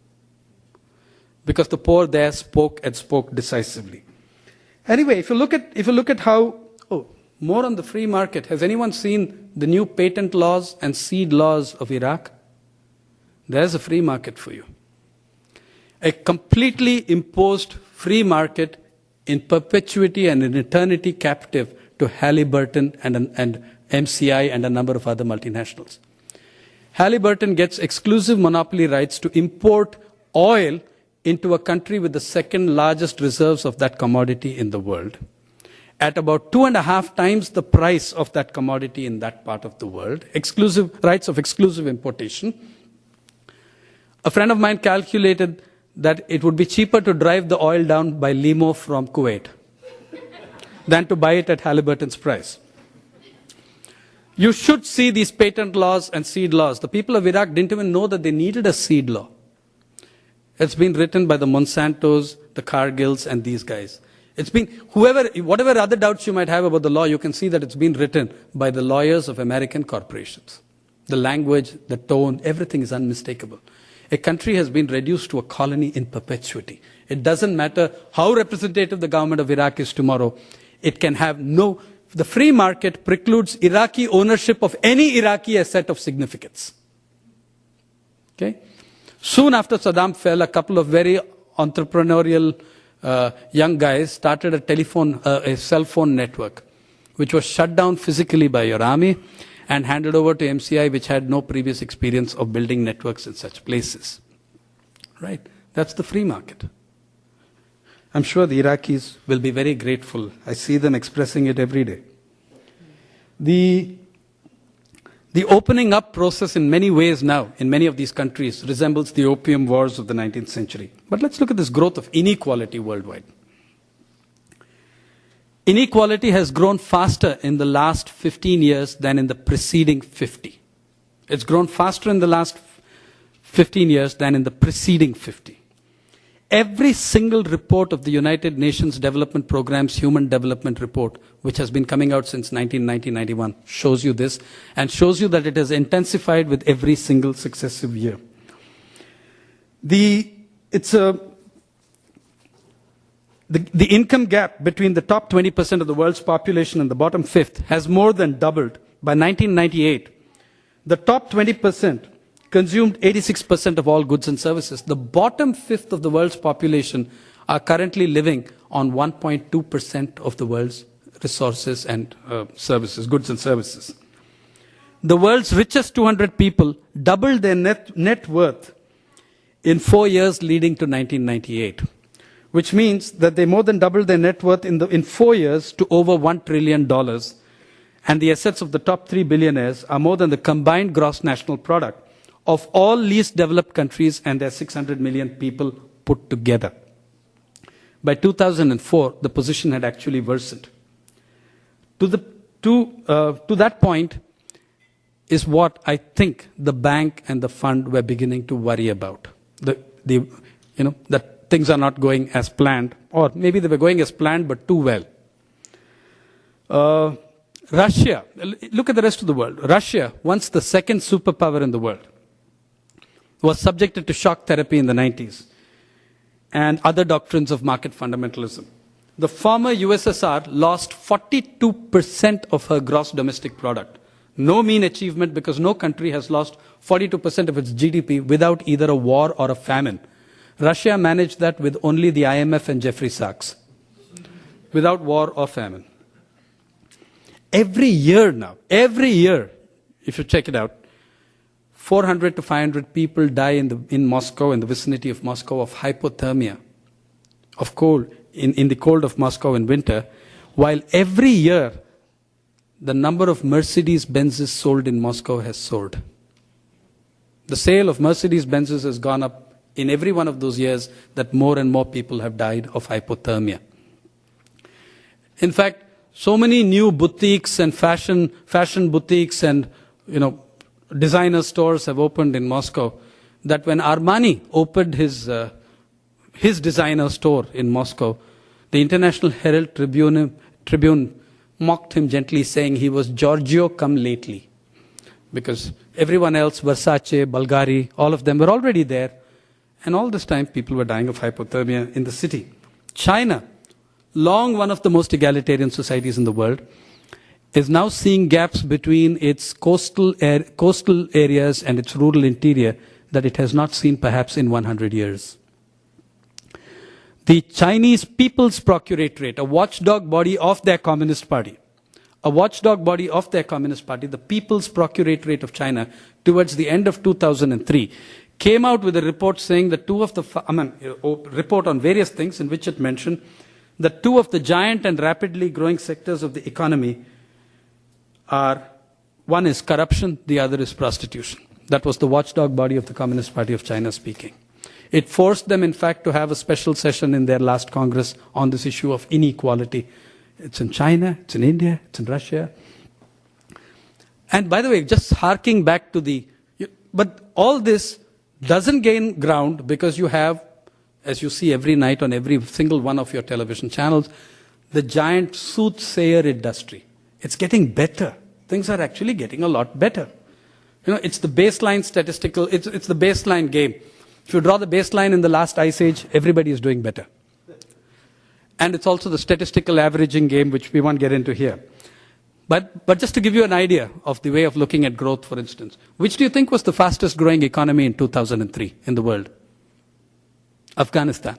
Because the poor there spoke decisively. Anyway, if you look at how, more on the free market. Has anyone seen the new patent laws and seed laws of Iraq? There's a free market for you. A completely imposed free market in perpetuity and in eternity captive to Halliburton and MCI, and a number of other multinationals. Halliburton gets exclusive monopoly rights to import oil into a country with the second largest reserves of that commodity in the world, at about 2.5 times the price of that commodity in that part of the world, exclusive rights of exclusive importation. A friend of mine calculated that it would be cheaper to drive the oil down by limo from Kuwait than to buy it at Halliburton's price. You should see these patent laws and seed laws. The people of Iraq didn't even know that they needed a seed law. It's been written by the Monsantos, the Cargills, and these guys. It's been, whatever other doubts you might have about the law, you can see that it's been written by the lawyers of American corporations. The language, the tone, everything is unmistakable. A country has been reduced to a colony in perpetuity. It doesn't matter how representative the government of Iraq is tomorrow. It can have no... The free market precludes Iraqi ownership of any Iraqi asset of significance. Okay? Soon after Saddam fell, a couple of very entrepreneurial young guys started a cell phone network, which was shut down physically by your army and handed over to MCI, which had no previous experience of building networks in such places. Right? That's the free market. I'm sure the Iraqis will be very grateful. I see them expressing it every day. The opening up process in many ways now, in many of these countries, resembles the opium wars of the 19th century. But let's look at this growth of inequality worldwide. Inequality has grown faster in the last 15 years than in the preceding 50. It's grown faster in the last 15 years than in the preceding 50. Every single report of the United Nations Development Programme's Human Development Report, which has been coming out since 1990-91, shows you this, and shows you that it has intensified with every single successive year. The income gap between the top 20% of the world's population and the bottom fifth has more than doubled. By 1998, the top 20% consumed 86% of all goods and services. The bottom fifth of the world's population are currently living on 1.2% of the world's resources and services, goods and services. The world's richest 200 people doubled their net worth in 4 years leading to 1998, which means that they more than doubled their net worth in 4 years to over $1 trillion. And the assets of the top 3 billionaires are more than the combined gross national product of all least developed countries and their 600 million people put together. By 2004, the position had actually worsened. To that point is what I think the bank and the fund were beginning to worry about. That things are not going as planned, or maybe they were going as planned but too well. Russia, look at the rest of the world. Russia, once the second superpower in the world, was subjected to shock therapy in the 90s and other doctrines of market fundamentalism. The former USSR lost 42% of her gross domestic product. No mean achievement, because no country has lost 42% of its GDP without either a war or a famine. Russia managed that with only the IMF and Jeffrey Sachs, without war or famine. Every year now, if you check it out, 400 to 500 people die in Moscow, in the vicinity of Moscow, of hypothermia, of cold, in the cold of Moscow in winter, while every year the number of Mercedes-Benzes sold in Moscow has soared. The sale of Mercedes-Benzes has gone up in every one of those years, that more and more people have died of hypothermia. In fact, so many new boutiques and fashion boutiques and, designer stores have opened in Moscow, that when Armani opened his designer store in Moscow, the International Herald Tribune mocked him gently, saying he was Giorgio come lately. Because everyone else, Versace, Bulgari, all of them were already there. And all this time, people were dying of hypothermia in the city. China, long one of the most egalitarian societies in the world, is now seeing gaps between its coastal areas and its rural interior that it has not seen perhaps in 100 years. The Chinese People's Procuratorate, a watchdog body of their Communist Party, a watchdog body of their Communist Party, the People's Procuratorate of China, towards the end of 2003, came out with a report saying that report on various things in which it mentioned that two of the giant and rapidly growing sectors of the economy are, one is corruption, the other is prostitution. That was the watchdog body of the Communist Party of China speaking. It forced them, in fact, to have a special session in their last Congress on this issue of inequality. It's in China, it's in India, it's in Russia. And by the way, just harking back to but all this doesn't gain ground because you have, as you see every night on every single one of your television channels, the giant soothsayer industry. It's getting better. Things are actually getting a lot better. It's the baseline statistical, it's the baseline game. If you draw the baseline in the last ice age, everybody is doing better. And it's also the statistical averaging game, which we won't get into here. But just to give you an idea of the way of looking at growth, for instance, which do you think was the fastest growing economy in 2003 in the world? Afghanistan.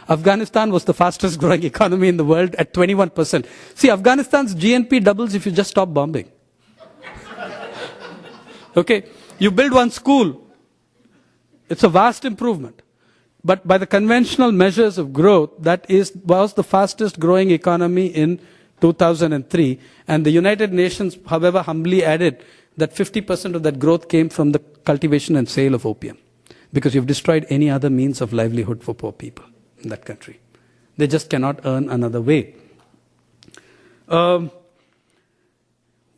Afghanistan was the fastest growing economy in the world at 21%. See, Afghanistan's GNP doubles if you just stop bombing. Okay, you build one school. It's a vast improvement. But by the conventional measures of growth, was the fastest growing economy in 2003. And the United Nations, however, humbly added that 50% of that growth came from the cultivation and sale of opium. Because you've destroyed any other means of livelihood for poor people in that country. They just cannot earn another way. What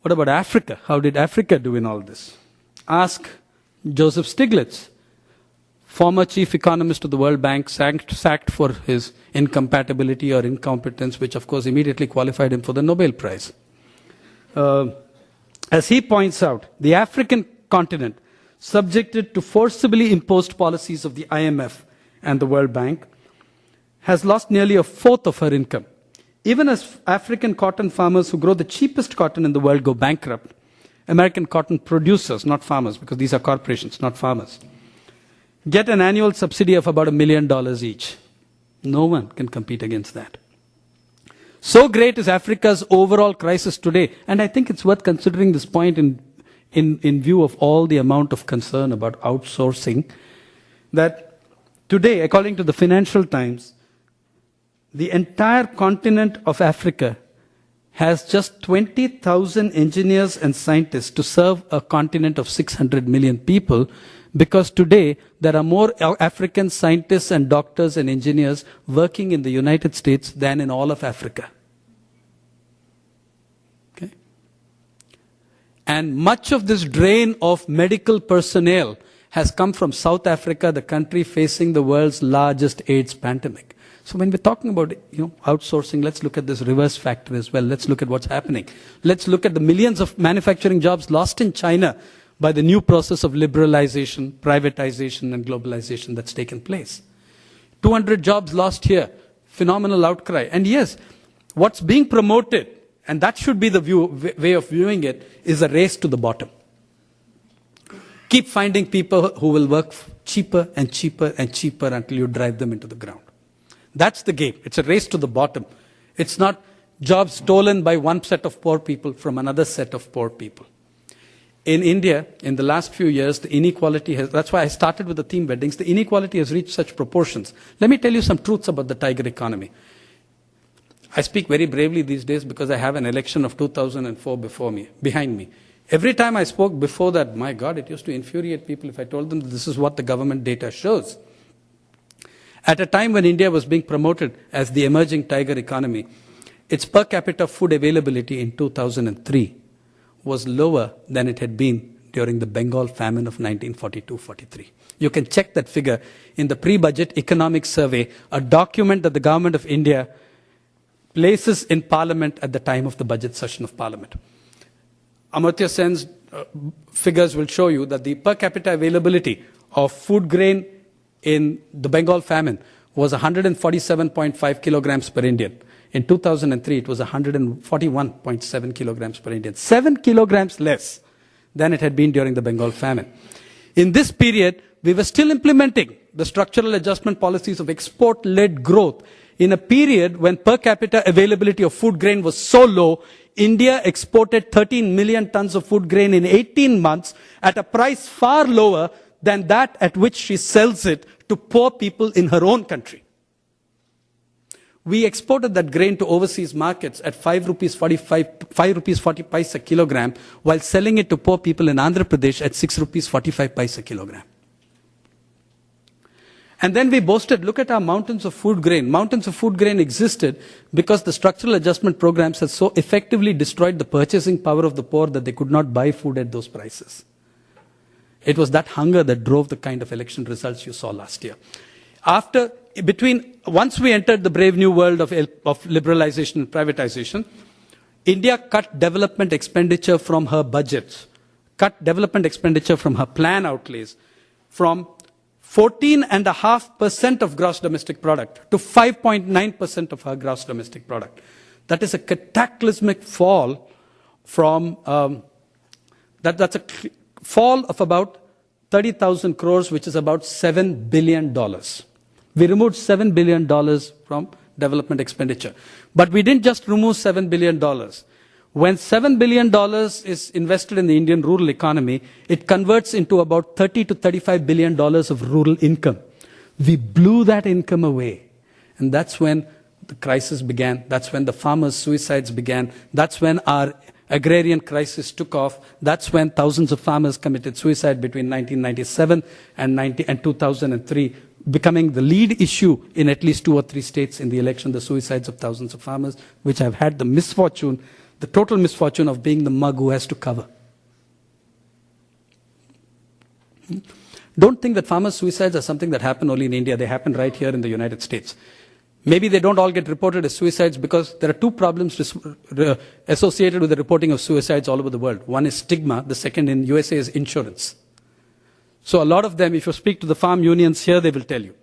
about Africa? How did Africa do in all this? Ask Joseph Stiglitz, former chief economist of the World Bank, sacked for his incompatibility or incompetence, which of course immediately qualified him for the Nobel Prize. As he points out, the African continent, subjected to forcibly imposed policies of the IMF and the World Bank, has lost nearly a fourth of her income. Even as African cotton farmers who grow the cheapest cotton in the world go bankrupt, American cotton producers, not farmers, because these are corporations, not farmers, get an annual subsidy of about $1 million each. No one can compete against that. So great is Africa's overall crisis today, and I think it's worth considering this point in view of all the amount of concern about outsourcing, that today, according to the Financial Times, the entire continent of Africa has just 20,000 engineers and scientists to serve a continent of 600 million people, because today there are more African scientists and doctors and engineers working in the United States than in all of Africa. Okay? And much of this drain of medical personnel has come from South Africa, the country facing the world's largest AIDS pandemic. So when we're talking about outsourcing, let's look at this reverse factor as well. Let's look at what's happening. Let's look at the millions of manufacturing jobs lost in China by the new process of liberalization, privatization, and globalization that's taken place. 200 jobs lost here. Phenomenal outcry. And yes, what's being promoted, and that should be the way of viewing it, is a race to the bottom. Keep finding people who will work cheaper and cheaper and cheaper until you drive them into the ground. That's the game. It's a race to the bottom. It's not jobs stolen by one set of poor people from another set of poor people. In India, in the last few years, the inequality that's why I started with the theme weddings, the inequality has reached such proportions. Let me tell you some truths about the tiger economy. I speak very bravely these days because I have an election of 2004 behind me. Every time I spoke before that, my God, it used to infuriate people if I told them that this is what the government data shows. At a time when India was being promoted as the emerging tiger economy, its per capita food availability in 2003 was lower than it had been during the Bengal famine of 1942-43. You can check that figure in the pre-budget economic survey, a document that the government of India places in Parliament at the time of the budget session of Parliament. Amartya Sen's figures will show you that the per capita availability of food grain in the Bengal famine was 147.5 kilograms per Indian. In 2003, it was 141.7 kilograms per Indian. 7 kilograms less than it had been during the Bengal famine. In this period, we were still implementing the structural adjustment policies of export-led growth, in a period when per capita availability of food grain was so low, India exported 13 million tons of food grain in 18 months at a price far lower than that at which she sells it to poor people in her own country. We exported that grain to overseas markets at 5 rupees 40 paise a kilogram, while selling it to poor people in Andhra Pradesh at 6 rupees 45 paise a kilogram. And then we boasted, look at our mountains of food grain. Mountains of food grain existed because the structural adjustment programs had so effectively destroyed the purchasing power of the poor that they could not buy food at those prices. It was that hunger that drove the kind of election results you saw last year. Once we entered the brave new world of liberalization and privatization, India cut development expenditure from her budgets, cut development expenditure from her plan outlays from 14.5% of gross domestic product to 5.9% of her gross domestic product. That is a cataclysmic fall from, that's a fall of about 30,000 crores, which is about $7 billion. We removed $7 billion from development expenditure. But we didn't just remove $7 billion. When $7 billion is invested in the Indian rural economy, it converts into about $30 to $35 billion of rural income. We blew that income away. And that's when the crisis began. That's when the farmers' suicides began. That's when our agrarian crisis took off. That's when thousands of farmers committed suicide between 1997 and 2003, becoming the lead issue in at least 2 or 3 states in the election, the suicides of thousands of farmers, which have had the misfortune, the total misfortune of being the mug who has to cover. Don't think that farmers' suicides are something that happen only in India. They happen right here in the United States. Maybe they don't all get reported as suicides because there are 2 problems associated with the reporting of suicides all over the world. One is stigma. The second in USA is insurance. So a lot of them, if you speak to the farm unions here, they will tell you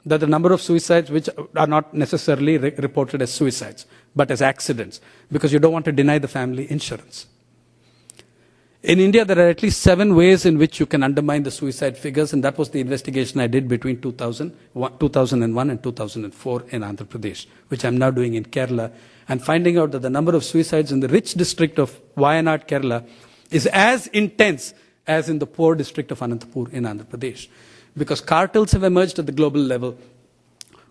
that the number of suicides which are not necessarily reported as suicides, but as accidents, because you don't want to deny the family insurance. In India, there are at least 7 ways in which you can undermine the suicide figures, and that was the investigation I did between 2001 and 2004 in Andhra Pradesh, which I'm now doing in Kerala, and finding out that the number of suicides in the rich district of Wayanad, Kerala, is as intense as in the poor district of Anantapur in Andhra Pradesh. Because cartels have emerged at the global level,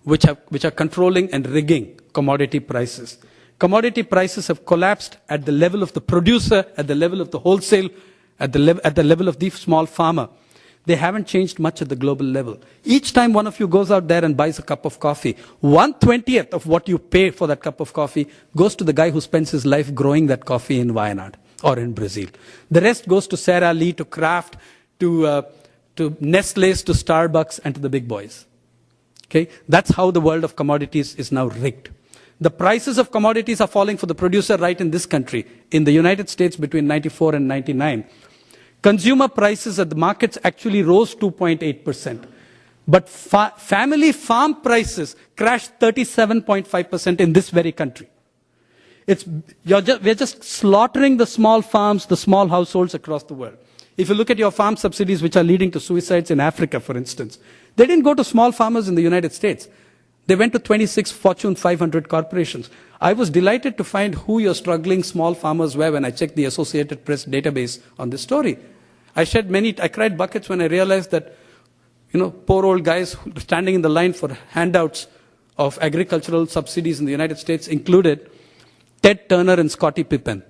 which are controlling and rigging commodity prices. Commodity prices have collapsed at the level of the producer, at the level of the wholesale, at the level of the small farmer. They haven't changed much at the global level. Each time one of you goes out there and buys a cup of coffee, 1/20th of what you pay for that cup of coffee goes to the guy who spends his life growing that coffee in Wayanad or in Brazil. The rest goes to Sara Lee, to Kraft, to Nestle's, to Starbucks, and to the big boys. Okay? That's how the world of commodities is now rigged. The prices of commodities are falling for the producer right in this country. In the United States between 94 and 99, consumer prices at the markets actually rose 2.8%. But family farm prices crashed 37.5% in this very country. We're just slaughtering the small farms, the small households across the world. If you look at your farm subsidies, which are leading to suicides in Africa, for instance, they didn't go to small farmers in the United States. They went to 26 Fortune 500 corporations. I was delighted to find who your struggling small farmers were when I checked the Associated Press database on this story. I cried buckets when I realized that, poor old guys standing in the line for handouts of agricultural subsidies in the United States included Ted Turner and Scottie Pippen.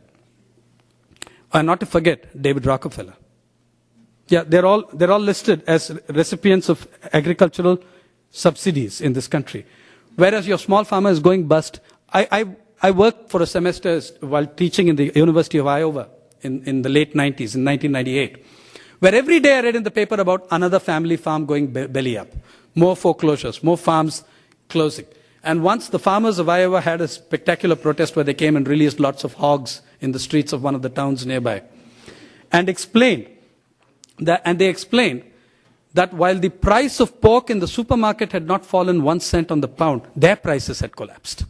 And not to forget David Rockefeller. Yeah, they're all listed as recipients of agricultural subsidies in this country. Whereas your small farmer is going bust. I worked for a semester while teaching in the University of Iowa in the late 90s, in 1998, where every day I read in the paper about another family farm going belly up, more foreclosures, more farms closing. And once the farmers of Iowa had a spectacular protest where they came and released lots of hogs in the streets of one of the towns nearby, and they explained that while the price of pork in the supermarket had not fallen 1 cent on the pound, their prices had collapsed.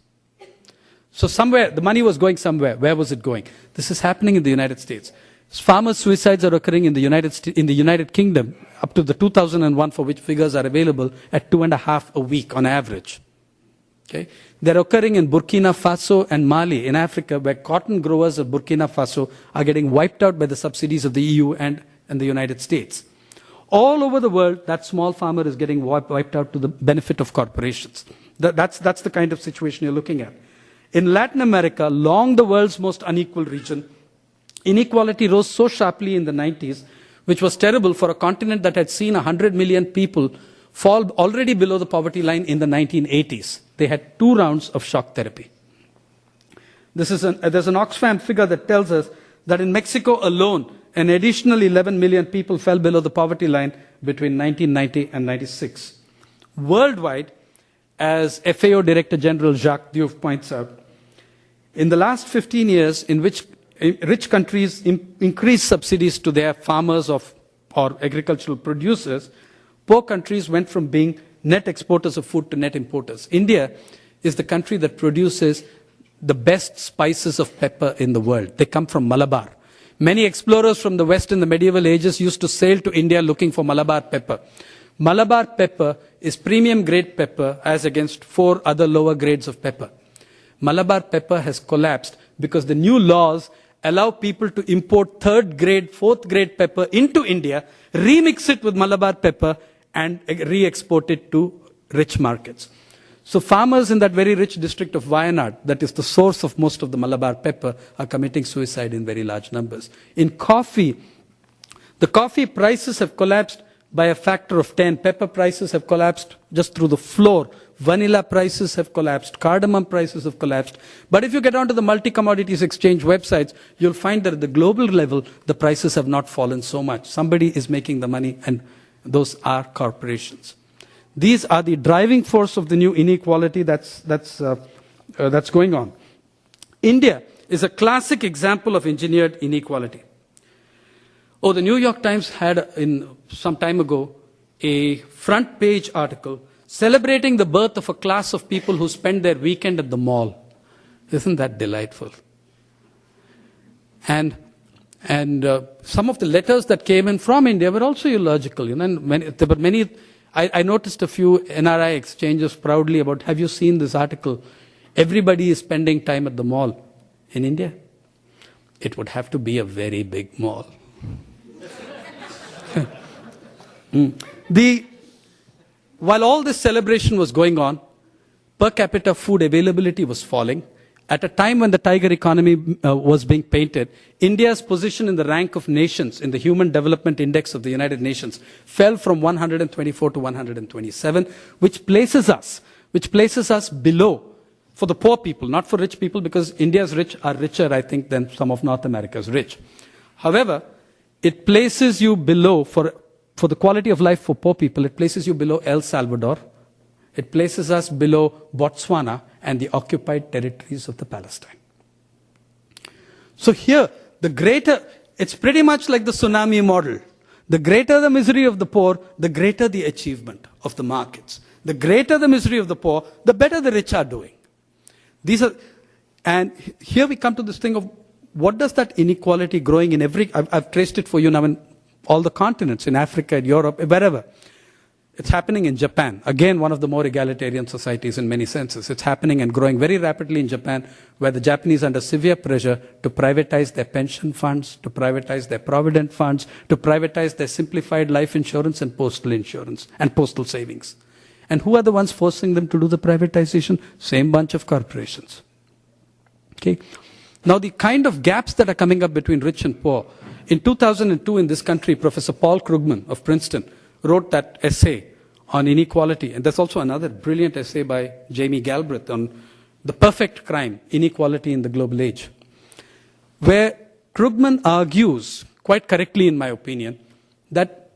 So somewhere, the money was going somewhere. Where was it going? This is happening in the United States. Farmer suicides are occurring in the United Kingdom, up to the 2001, for which figures are available, at 2.5 a week on average. Okay? They're occurring in Burkina Faso and Mali in Africa, where cotton growers of Burkina Faso are getting wiped out by the subsidies of the EU and the United States. All over the world, that small farmer is getting wiped out to the benefit of corporations. That's the kind of situation you're looking at. In Latin America, along the world's most unequal region, inequality rose so sharply in the 90s, which was terrible for a continent that had seen 100 million people fall already below the poverty line in the 1980s. They had 2 rounds of shock therapy. There's an Oxfam figure that tells us that in Mexico alone, an additional 11 million people fell below the poverty line between 1990 and 96. Worldwide, as FAO Director General Jacques Diouf points out, in the last 15 years, in which rich countries increased subsidies to their farmers or agricultural producers, poor countries went from being net exporters of food to net importers. India is the country that produces the best spices of pepper in the world. They come from Malabar. Many explorers from the West in the medieval ages used to sail to India looking for Malabar pepper. Malabar pepper is premium grade pepper as against 4 other lower grades of pepper. Malabar pepper has collapsed because the new laws allow people to import 3rd grade, 4th grade pepper into India, remix it with Malabar pepper and re-export it to rich markets. So farmers in that very rich district of Wayanad, that is the source of most of the Malabar pepper, are committing suicide in very large numbers. In coffee, the coffee prices have collapsed by a factor of 10. Pepper prices have collapsed just through the floor. Vanilla prices have collapsed. Cardamom prices have collapsed. But if you get onto the multi-commodities exchange websites, you'll find that at the global level, the prices have not fallen so much. Somebody is making the money, and those are corporations. These are the driving force of the new inequality that's going on. India is a classic example of engineered inequality. Oh, the New York Times had, some time ago, a front page article celebrating the birth of a class of people who spend their weekend at the mall. Isn't that delightful? And some of the letters that came in from India were also illogical. There were many. I noticed a few NRI exchanges proudly about, have you seen this article? Everybody is spending time at the mall in India. It would have to be a very big mall. While all this celebration was going on, per capita food availability was falling. At a time when the tiger economy was being painted, India's position in the rank of nations in the Human Development Index of the United Nations fell from 124 to 127, which places us below for the poor people, not for rich people, because India's rich are richer, I think, than some of North America's rich. However, it places you below, for the quality of life for poor people, it places you below El Salvador. It places us below Botswana and the occupied territories of the Palestine. So here, it's pretty much like the tsunami model. The greater the misery of the poor, the greater the achievement of the markets. The greater the misery of the poor, the better the rich are doing. And here we come to this thing of, what does that inequality growing in I've traced it for you now in all the continents, in Africa, in Europe, wherever. It's happening in Japan. Again, one of the more egalitarian societies in many senses. It's happening and growing very rapidly in Japan, where the Japanese are under severe pressure to privatize their pension funds, to privatize their provident funds, to privatize their simplified life insurance and postal insurance and postal savings. And who are the ones forcing them to do the privatization? Same bunch of corporations. Okay. Now, the kind of gaps that are coming up between rich and poor. In 2002 in this country, Professor Paul Krugman of Princeton wrote that essay on inequality. And there's also another brilliant essay by Jamie Galbraith on the perfect crime, inequality in the global age, where Krugman argues, quite correctly in my opinion, that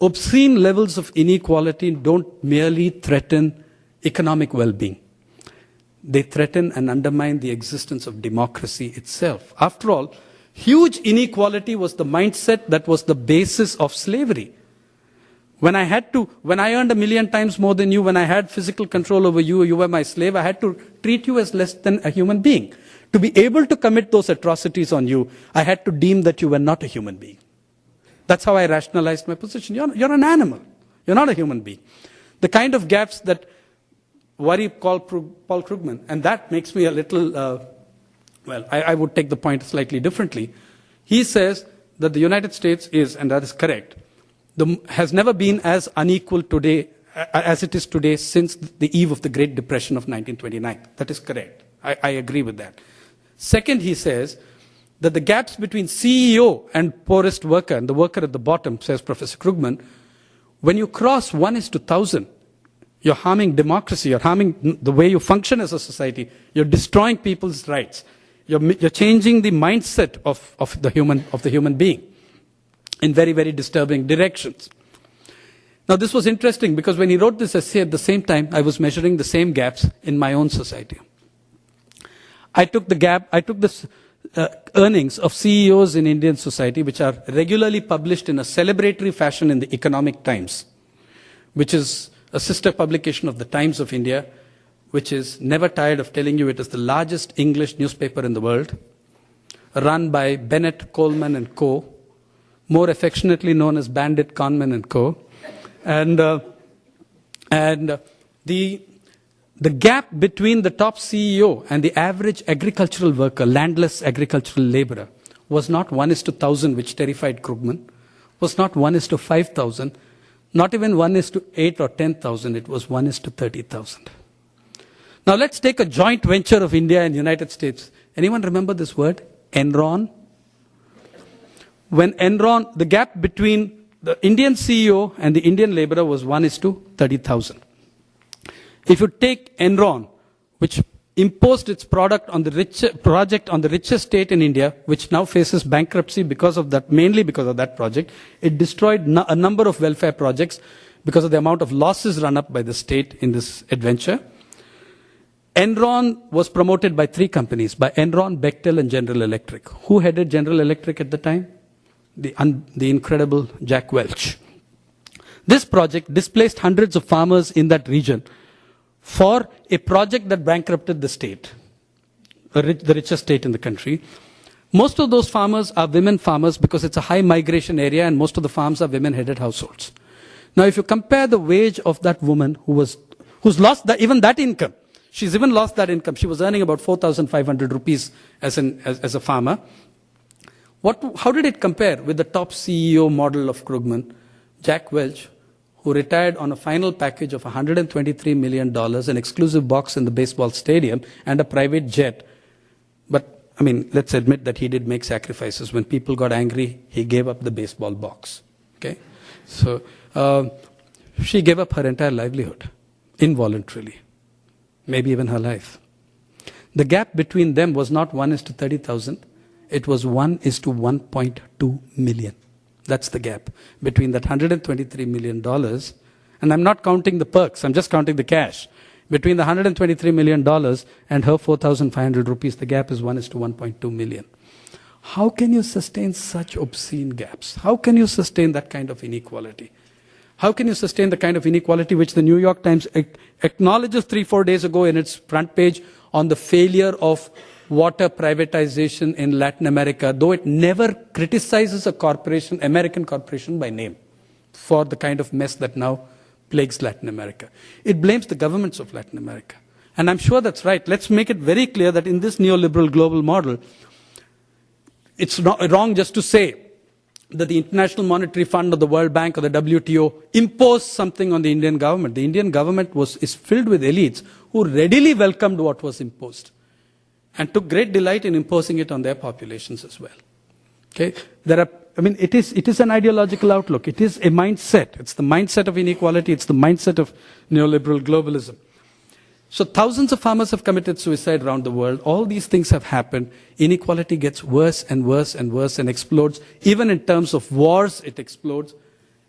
obscene levels of inequality don't merely threaten economic well-being. They threaten and undermine the existence of democracy itself. After all, huge inequality was the mindset that was the basis of slavery. When I earned 1 million times more than you, when I had physical control over you, you were my slave, I had to treat you as less than a human being. To be able to commit those atrocities on you, I had to deem that you were not a human being. That's how I rationalized my position. You're an animal. You're not a human being. The kind of gaps that worry Paul Krugman. And that makes me a little, I would take the point slightly differently. He says that the United States is, and that is correct, has never been as unequal today as it is today since the eve of the Great Depression of 1929. That is correct. I agree with that. Second, he says that the gaps between CEO and poorest worker, and the worker at the bottom, says Professor Krugman, when you cross 1:1,000, you're harming democracy, you're harming the way you function as a society, you're destroying people's rights, you're changing the mindset of the human being in very, very disturbing directions. Now, this was interesting because when he wrote this essay at the same time, I was measuring the same gaps in my own society. I took the earnings of CEOs in Indian society, which are regularly published in a celebratory fashion in the Economic Times, which is a sister publication of the Times of India, which is never tired of telling you it is the largest English newspaper in the world, run by Bennett, Coleman and Co., more affectionately known as Bandit, Conman and Co. And the gap between the top CEO and the average agricultural worker, landless agricultural laborer, was not 1:1,000, which terrified Krugman, was not 1:5,000, not even 1:8 or 10,000, it was 1:30,000. Now let's take a joint venture of India and United States. Anyone remember this word? Enron? When Enron, the gap between the Indian CEO and the Indian laborer was 1:30,000. If you take Enron, which imposed its project on the richest state in India, which now faces bankruptcy because of that, mainly because of that project, it destroyed a number of welfare projects because of the amount of losses run up by the state in this adventure. Enron was promoted by 3 companies, by Enron, Bechtel, and General Electric. Who headed General Electric at the time? The incredible Jack Welch. This project displaced hundreds of farmers in that region for a project that bankrupted the state, the richest state in the country. Most of those farmers are women farmers because it's a high migration area and most of the farms are women-headed households. Now, if you compare the wage of that woman who's lost even that income, she's even lost that income. She was earning about 4,500 rupees as a farmer. How did it compare with the top CEO model of Krugman, Jack Welch, who retired on a final package of $123 million, an exclusive box in the baseball stadium, and a private jet? But, I mean, let's admit that he did make sacrifices. When people got angry, he gave up the baseball box. Okay? So, she gave up her entire livelihood, involuntarily. Maybe even her life. The gap between them was not 1:30,000. It was 1:1.2 million. That's the gap between that $123 million, and I'm not counting the perks, I'm just counting the cash. Between the $123 million and her 4,500 rupees, the gap is 1:1.2 million. How can you sustain such obscene gaps? How can you sustain that kind of inequality? How can you sustain the kind of inequality which the New York Times acknowledges 3-4 days ago in its front page on the failure of water privatization in Latin America, though it never criticizes a corporation, American corporation by name, for the kind of mess that now plagues Latin America. It blames the governments of Latin America. And I'm sure that's right. Let's make it very clear that in this neoliberal global model, it's not wrong just to say that the International Monetary Fund or the World Bank or the WTO imposed something on the Indian government. The Indian government is filled with elites who readily welcomed what was imposed and took great delight in imposing it on their populations as well. Okay? It is an ideological outlook. It is a mindset. It's the mindset of inequality. It's the mindset of neoliberal globalism. So thousands of farmers have committed suicide around the world. All these things have happened. Inequality gets worse and worse and worse and explodes. Even in terms of wars, it explodes.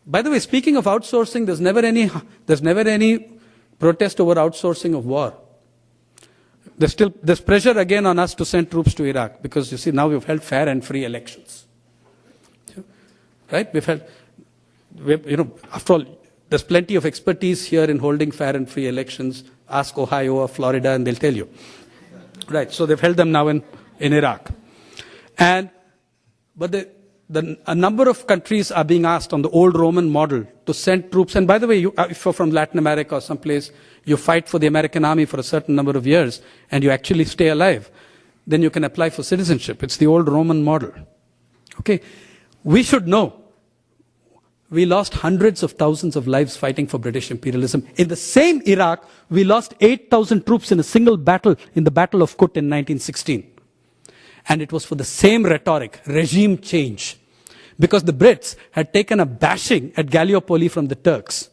By the way, speaking of outsourcing, there's never any protest over outsourcing of war. There's pressure again on us to send troops to Iraq because, you see, now we've held fair and free elections. Right? After all, there's plenty of expertise here in holding fair and free elections. Ask Ohio or Florida and they'll tell you. Right, so they've held them now in Iraq. But the a number of countries are being asked on the old Roman model to send troops. And by the way, if you're from Latin America or someplace, you fight for the American army for a certain number of years and you actually stay alive, then you can apply for citizenship. It's the old Roman model. Okay? We should know we lost hundreds of thousands of lives fighting for British imperialism. In the same Iraq, we lost 8,000 troops in a single battle, in the Battle of Kut in 1916. And it was for the same rhetoric, regime change. Because the Brits had taken a bashing at Gallipoli from the Turks.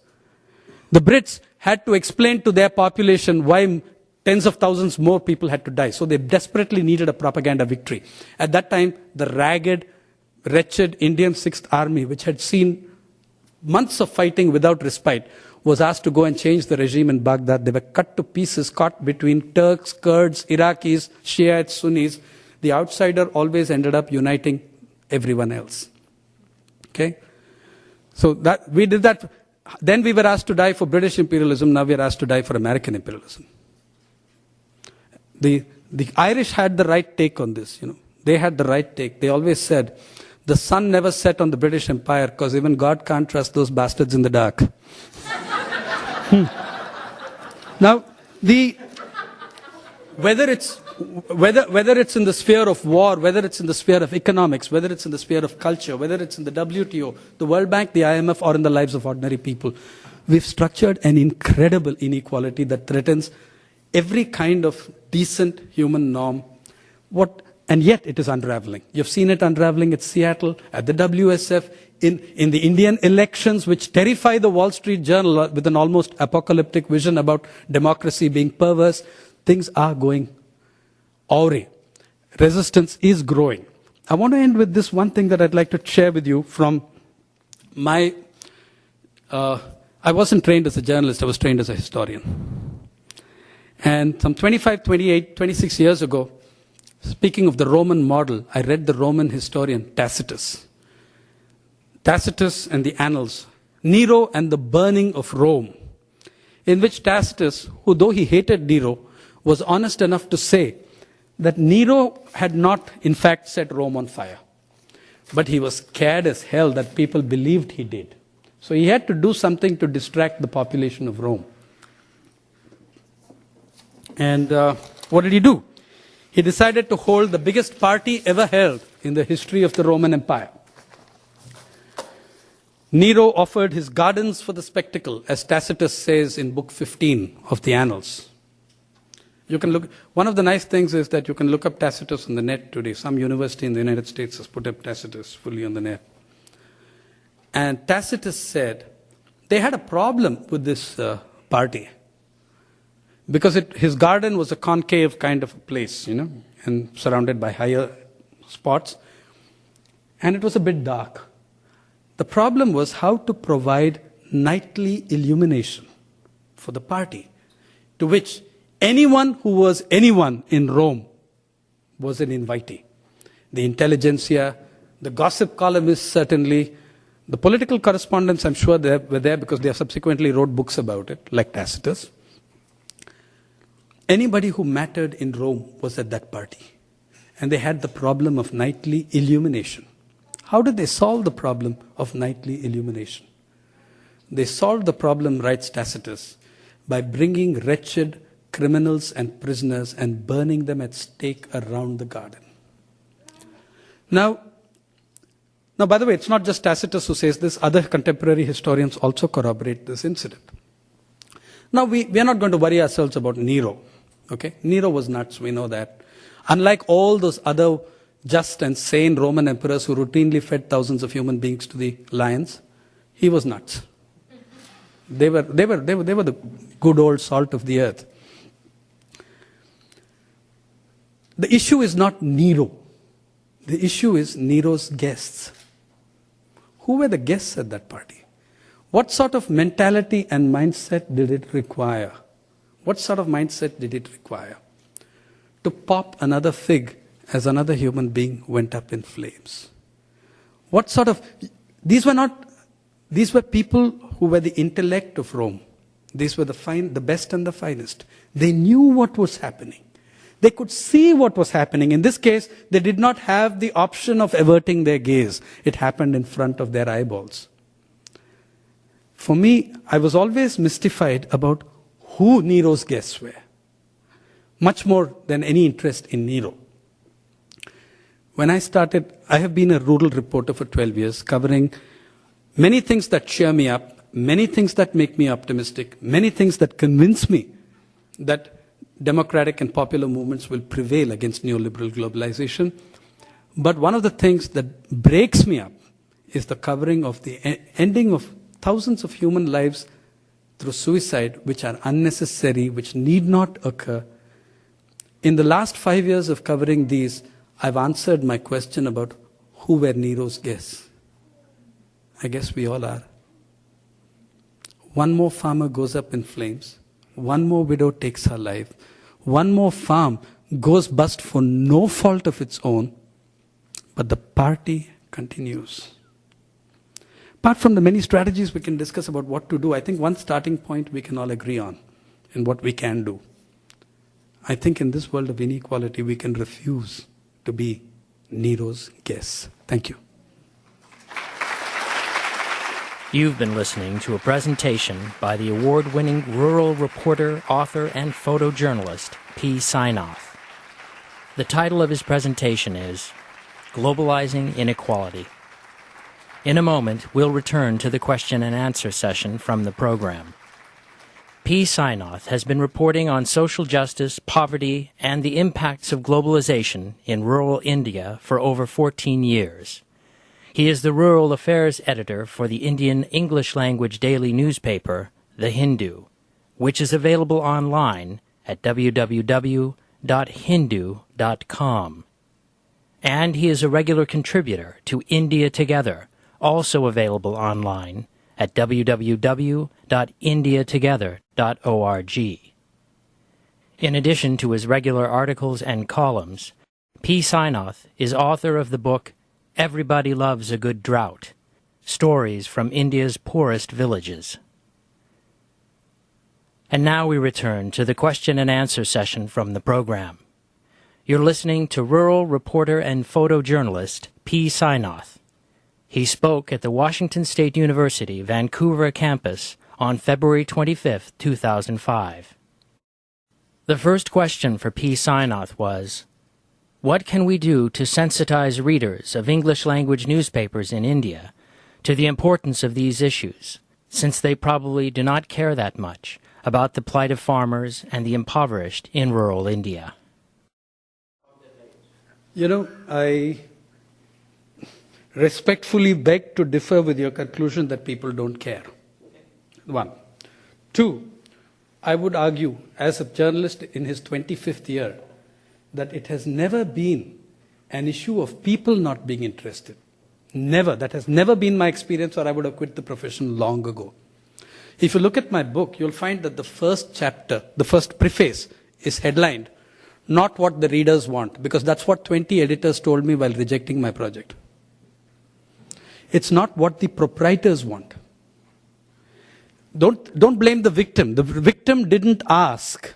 The Brits had to explain to their population why tens of thousands more people had to die. So they desperately needed a propaganda victory. At that time, the ragged, wretched Indian 6th Army, which had seen months of fighting without respite, was asked to go and change the regime in Baghdad. They were cut to pieces, caught between Turks, Kurds, Iraqis, Shiites, Sunnis. The outsider always ended up uniting everyone else. Okay? So that we did that. Then we were asked to die for British imperialism. Now we are asked to die for American imperialism. The Irish had the right take on this. They had the right take. They always said, the sun never set on the British Empire because even God can't trust those bastards in the dark. Now, whether it's in the sphere of war, whether it's in the sphere of economics, whether it's in the sphere of culture, whether it's in the WTO, the World Bank, the IMF, or in the lives of ordinary people, we've structured an incredible inequality that threatens every kind of decent human norm. And yet it is unraveling. You've seen it unraveling at Seattle, at the WSF, in the Indian elections, which terrify the Wall Street Journal with an almost apocalyptic vision about democracy being perverse. Things are going awry. Resistance is growing. I want to end with this one thing that I'd like to share with you from my... I wasn't trained as a journalist, I was trained as a historian. And some 25, 28, 26 years ago, speaking of the Roman model, I read the Roman historian Tacitus. Tacitus and the Annals, Nero and the burning of Rome, in which Tacitus, who though he hated Nero, was honest enough to say that Nero had not, in fact, set Rome on fire. But he was scared as hell that people believed he did. So he had to do something to distract the population of Rome. And what did he do? He decided to hold the biggest party ever held in the history of the Roman Empire. Nero offered his gardens for the spectacle, as Tacitus says in book 15 of the Annals. You can look. One of the nice things is that you can look up Tacitus on the net today. Some university in the United States has put up Tacitus fully on the net. And Tacitus said they had a problem with this party. Because his garden was a concave kind of a place, and surrounded by higher spots. And it was a bit dark. The problem was how to provide nightly illumination for the party, to which anyone who was anyone in Rome was an invitee. The intelligentsia, the gossip columnists certainly, the political correspondents, I'm sure they were there because they subsequently wrote books about it, like Tacitus. Anybody who mattered in Rome was at that party. And they had the problem of nightly illumination. How did they solve the problem of nightly illumination? They solved the problem, writes Tacitus, by bringing wretched criminals and prisoners and burning them at stake around the garden. Now, by the way, it's not just Tacitus who says this. Other contemporary historians also corroborate this incident. Now, we are not going to worry ourselves about Nero. Okay? Nero was nuts, we know that. Unlike all those other just and sane Roman emperors who routinely fed thousands of human beings to the lions, he was nuts. They were the good old salt of the earth. The issue is not Nero. The issue is Nero's guests. Who were the guests at that party? What sort of mentality and mindset did it require? What sort of mindset did it require? To pop another fig as another human being went up in flames. What sort of... These were people who were the intellect of Rome. These were the best and the finest. They knew what was happening. They could see what was happening. In this case, they did not have the option of averting their gaze. It happened in front of their eyeballs. For me, I was always mystified about who Nero's guests were, much more than any interest in Nero. When I started, I have been a rural reporter for 12 years, covering many things that cheer me up, many things that make me optimistic, many things that convince me that democratic and popular movements will prevail against neoliberal globalization. But one of the things that breaks me up is the covering of the ending of thousands of human lives through suicide, which are unnecessary, which need not occur. In the last 5 years of covering these, I've answered my question about who were Nero's guests. I guess we all are. One more farmer goes up in flames. One more widow takes her life. One more farm goes bust for no fault of its own. But the party continues. Apart from the many strategies we can discuss about what to do, I think one starting point we can all agree on in what we can do. I think in this world of inequality, we can refuse to be Nero's guests. Thank you. You've been listening to a presentation by the award-winning rural reporter, author, and photojournalist, P. Sainath. The title of his presentation is Globalizing Inequality. In a moment, we'll return to the question and answer session from the program. P. Sainath has been reporting on social justice, poverty, and the impacts of globalization in rural India for over 14 years. He is the rural affairs editor for the Indian English-language daily newspaper, The Hindu, which is available online at www.hindu.com. And he is a regular contributor to India Together, also available online at www.indiatogether.org. In addition to his regular articles and columns, P. Sainath is author of the book Everybody Loves a Good Drought, Stories from India's Poorest Villages. And now we return to the question and answer session from the program. You're listening to rural reporter and photojournalist P. Sainath. He spoke at the Washington State University, Vancouver campus on February 25, 2005. The first question for P. Sainath was, what can we do to sensitize readers of English-language newspapers in India to the importance of these issues, since they probably do not care that much about the plight of farmers and the impoverished in rural India? You know, I respectfully beg to differ with your conclusion that people don't care. One. Two, I would argue, as a journalist in his 25th year, that it has never been an issue of people not being interested. Never. That has never been my experience, or I would have quit the profession long ago. If you look at my book, you'll find that the first chapter, the first preface, is headlined, not what the readers want, because that's what 20 editors told me while rejecting my project. It's not what the proprietors want. Don't blame the victim. The victim didn't ask.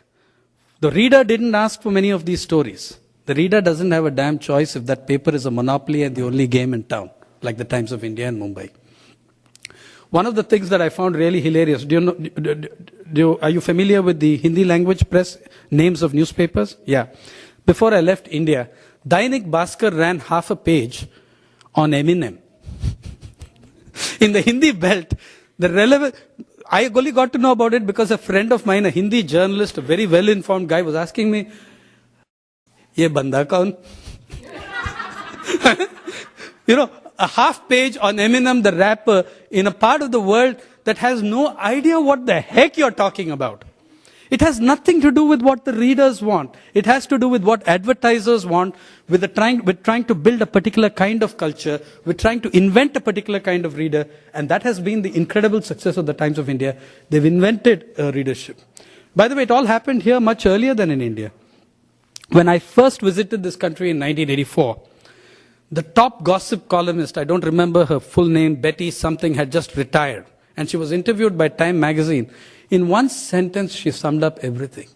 The reader didn't ask for many of these stories. The reader doesn't have a damn choice if that paper is a monopoly and the only game in town, like the Times of India and Mumbai. One of the things that I found really hilarious, are you familiar with the Hindi language press names of newspapers? Yeah. Before I left India, Dainik Bhaskar ran half a page on Eminem. In the Hindi belt, the relevant... I only got to know about it because a friend of mine, a Hindi journalist, a very well-informed guy, was asking me, "Ye banda kaun?" You know, a half page on Eminem, the rapper, in a part of the world that has no idea what the heck you're talking about. It has nothing to do with what the readers want. It has to do with what advertisers want, with trying to build a particular kind of culture, with trying to invent a particular kind of reader, and that has been the incredible success of the Times of India. They've invented readership. By the way, it all happened here much earlier than in India. When I first visited this country in 1984, the top gossip columnist, I don't remember her full name, Betty something, had just retired, and she was interviewed by Time magazine. In one sentence, she summed up everything.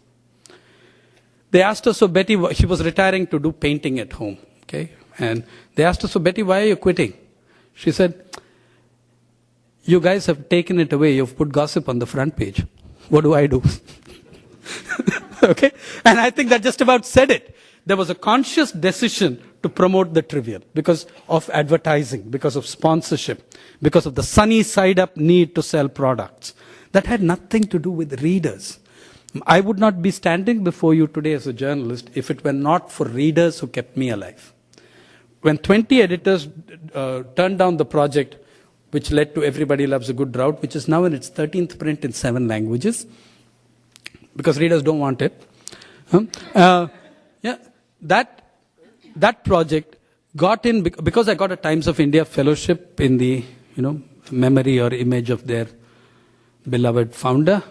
They asked her, so Betty, she was retiring to do painting at home. Okay? And they asked her, so Betty, why are you quitting? She said, you guys have taken it away. You've put gossip on the front page. What do I do? Okay? And I think that just about said it. There was a conscious decision to promote the trivial because of advertising, because of sponsorship, because of the sunny side up need to sell products. That had nothing to do with readers. I would not be standing before you today as a journalist if it were not for readers who kept me alive. When 20 editors turned down the project, which led to Everybody Loves a Good Drought, which is now in its 13th print in 7 languages, because readers don't want it. That project got in because I got a Times of India fellowship in the memory or image of their beloved founder,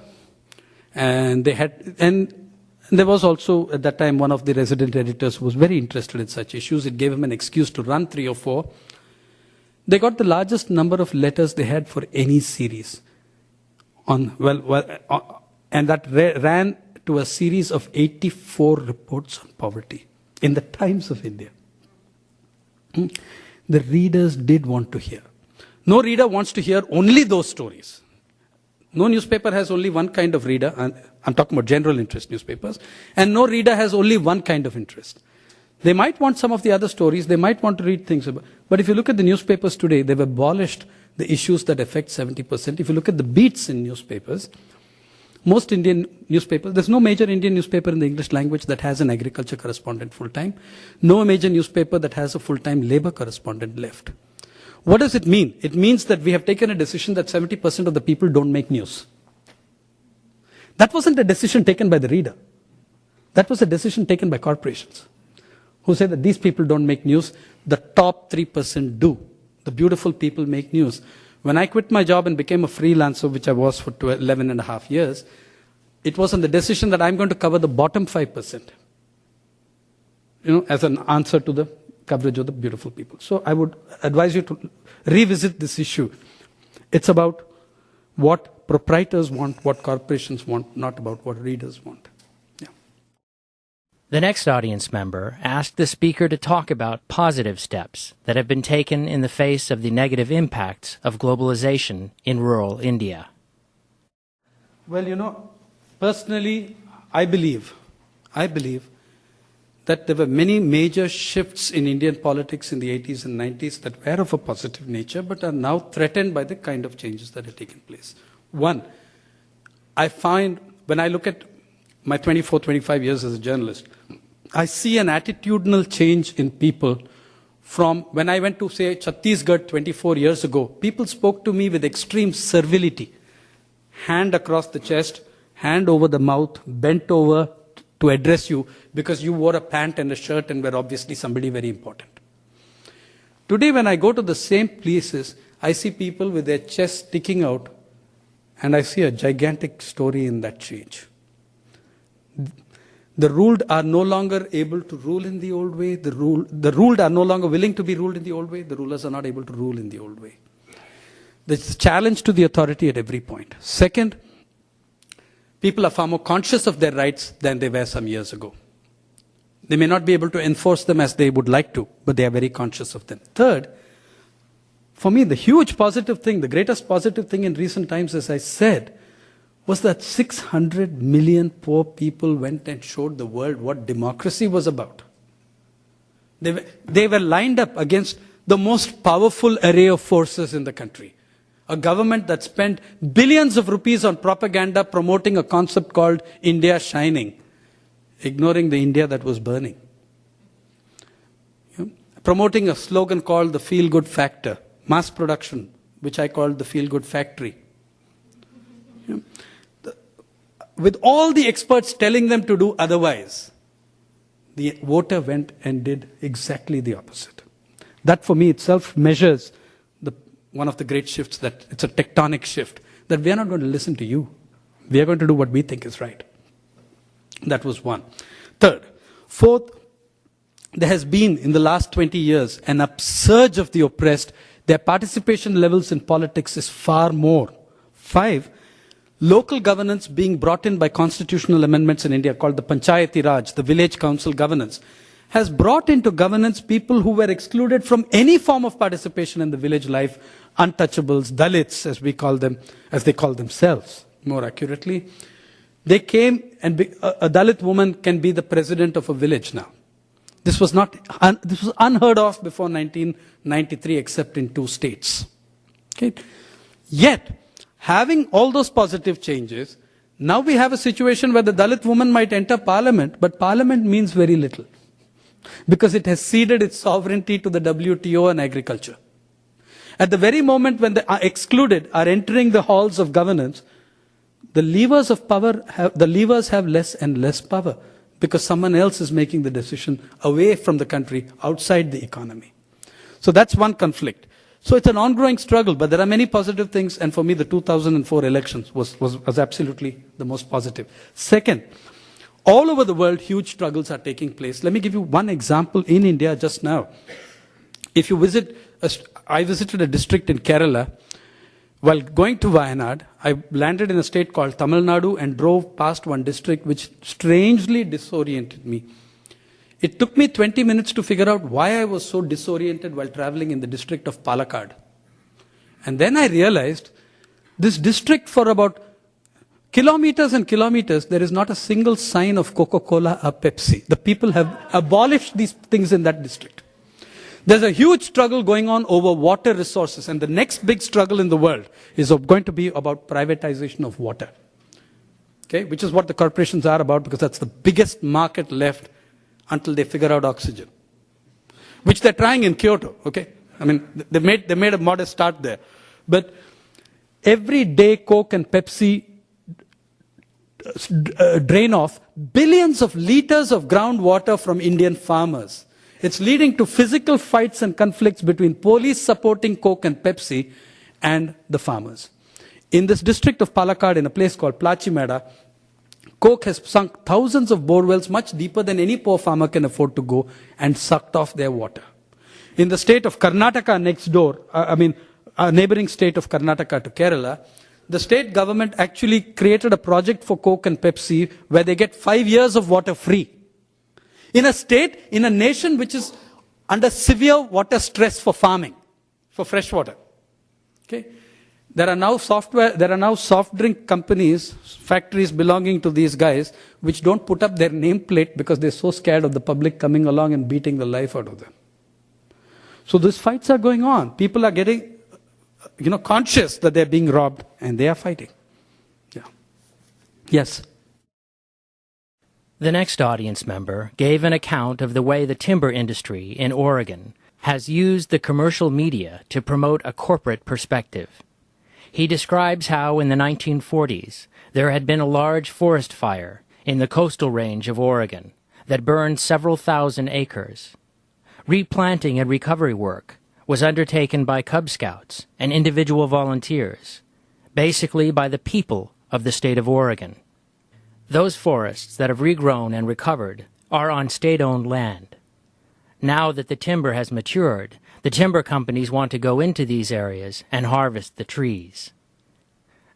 and there was also at that time one of the resident editors who was very interested in such issues. It gave him an excuse to run 3 or 4. They got the largest number of letters they had for any series and that ran to a series of 84 reports on poverty in the Times of India. The readers did want to hear. No reader wants to hear only those stories. No newspaper has only one kind of reader, and I'm talking about general interest newspapers, and no reader has only one kind of interest. They might want some of the other stories, they might want to read things about, but if you look at the newspapers today, they've abolished the issues that affect 70%. If you look at the beats in newspapers, most Indian newspapers, there's no major Indian newspaper in the English language that has an agriculture correspondent full-time. No major newspaper that has a full-time labor correspondent left. What does it mean? It means that we have taken a decision that 70% of the people don't make news. That wasn't a decision taken by the reader. That was a decision taken by corporations who said that these people don't make news, the top 3% do. The beautiful people make news. When I quit my job and became a freelancer, which I was for 11 and a half years, it was on the decision that I'm going to cover the bottom 5%, as an answer to the coverage of the beautiful people. So I would advise you to revisit this issue. It's about what proprietors want, what corporations want, not about what readers want. Yeah. The next audience member asked the speaker to talk about positive steps that have been taken in the face of the negative impacts of globalization in rural India. Well, personally, I believe that there were many major shifts in Indian politics in the 80s and 90s that were of a positive nature, but are now threatened by the kind of changes that have taken place. One, I find when I look at my 24, 25 years as a journalist, I see an attitudinal change in people from when I went to, say, Chhattisgarh 24 years ago. People spoke to me with extreme servility. Hand across the chest, hand over the mouth, bent over to address you because you wore a pant and a shirt and were obviously somebody very important. Today, when I go to the same places, I see people with their chests sticking out, and I see a gigantic story in that change. The ruled are no longer able to rule in the old way. The ruled are no longer willing to be ruled in the old way. The rulers are not able to rule in the old way. There's a challenge to the authority at every point. Second, people are far more conscious of their rights than they were some years ago. They may not be able to enforce them as they would like to, but they are very conscious of them. Third, for me, the huge positive thing, the greatest positive thing in recent times, as I said, was that 600 million poor people went and showed the world what democracy was about. They were lined up against the most powerful array of forces in the country. A government that spent billions of rupees on propaganda promoting a concept called India Shining, ignoring the India that was burning. Promoting a slogan called the Feel Good Factor, mass production, which I called the Feel Good Factory. With all the experts telling them to do otherwise, the voter went and did exactly the opposite. That for me itself measures one of the great shifts, that it's a tectonic shift, that we are not going to listen to you. We are going to do what we think is right. That was one. Third. Fourth, there has been, in the last 20 years, an upsurge of the oppressed. Their participation levels in politics is far more. 5, local governance being brought in by constitutional amendments in India called the Panchayati Raj, the village council governance, has brought into governance people who were excluded from any form of participation in the village life, untouchables, Dalits, as we call them, as they call themselves, more accurately. They came, and a Dalit woman can be the president of a village now. This was unheard of before 1993, except in 2 states. Okay? Yet, having all those positive changes, now we have a situation where the Dalit woman might enter parliament, but parliament means very little, because it has ceded its sovereignty to the WTO and agriculture. At the very moment when the excluded are entering the halls of governance, the levers of power have less and less power, because someone else is making the decision away from the country, outside the economy. So that's one conflict. So it's an ongoing struggle, but there are many positive things, and for me the 2004 elections was absolutely the most positive. Second, all over the world huge struggles are taking place. Let me give you one example in India just now. If you I visited a district in Kerala. While going to Wayanad, I landed in a state called Tamil Nadu and drove past one district which strangely disoriented me. It took me 20 minutes to figure out why I was so disoriented while traveling in the district of Palakkad. And then I realized this district, for about kilometers and kilometers, there is not a single sign of Coca-Cola or Pepsi. The people have abolished these things in that district. There's a huge struggle going on over water resources, and the next big struggle in the world is going to be about privatization of water. Okay, which is what the corporations are about, because that's the biggest market left until they figure out oxygen, which they're trying in Kyoto. Okay, I mean they made a modest start there, but every day Coke and Pepsi drain off billions of liters of groundwater from Indian farmers. It's leading to physical fights and conflicts between police supporting Coke and Pepsi and the farmers. In this district of Palakkad, in a place called Plachimeda, Coke has sunk thousands of borewells much deeper than any poor farmer can afford to go, and sucked off their water. In the state of Karnataka next door, a neighboring state of Karnataka to Kerala, the state government actually created a project for Coke and Pepsi where they get 5 years of water free. In a nation which is under severe water stress for farming, for fresh water. Okay? There are now soft drink companies, factories belonging to these guys, which don't put up their nameplate because they're so scared of the public coming along and beating the life out of them. So these fights are going on. People are getting, conscious that they're being robbed, and they are fighting. Yeah. Yes. The next audience member gave an account of the way the timber industry in Oregon has used the commercial media to promote a corporate perspective. He describes how in the 1940s there had been a large forest fire in the coastal range of Oregon that burned several thousand acres. Replanting and recovery work was undertaken by Cub Scouts and individual volunteers, basically by the people of the state of Oregon. Those forests that have regrown and recovered are on state-owned land. Now that the timber has matured, the timber companies want to go into these areas and harvest the trees.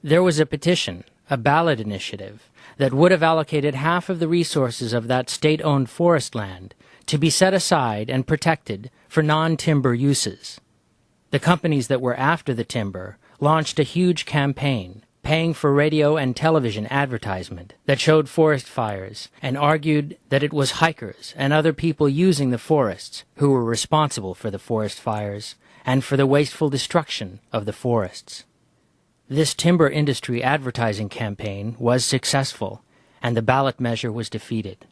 There was a petition, a ballot initiative, that would have allocated half of the resources of that state-owned forest land to be set aside and protected for non-timber uses. The companies that were after the timber launched a huge campaign, paying for radio and television advertisement that showed forest fires and argued that it was hikers and other people using the forests who were responsible for the forest fires and for the wasteful destruction of the forests. This timber industry advertising campaign was successful, and the ballot measure was defeated.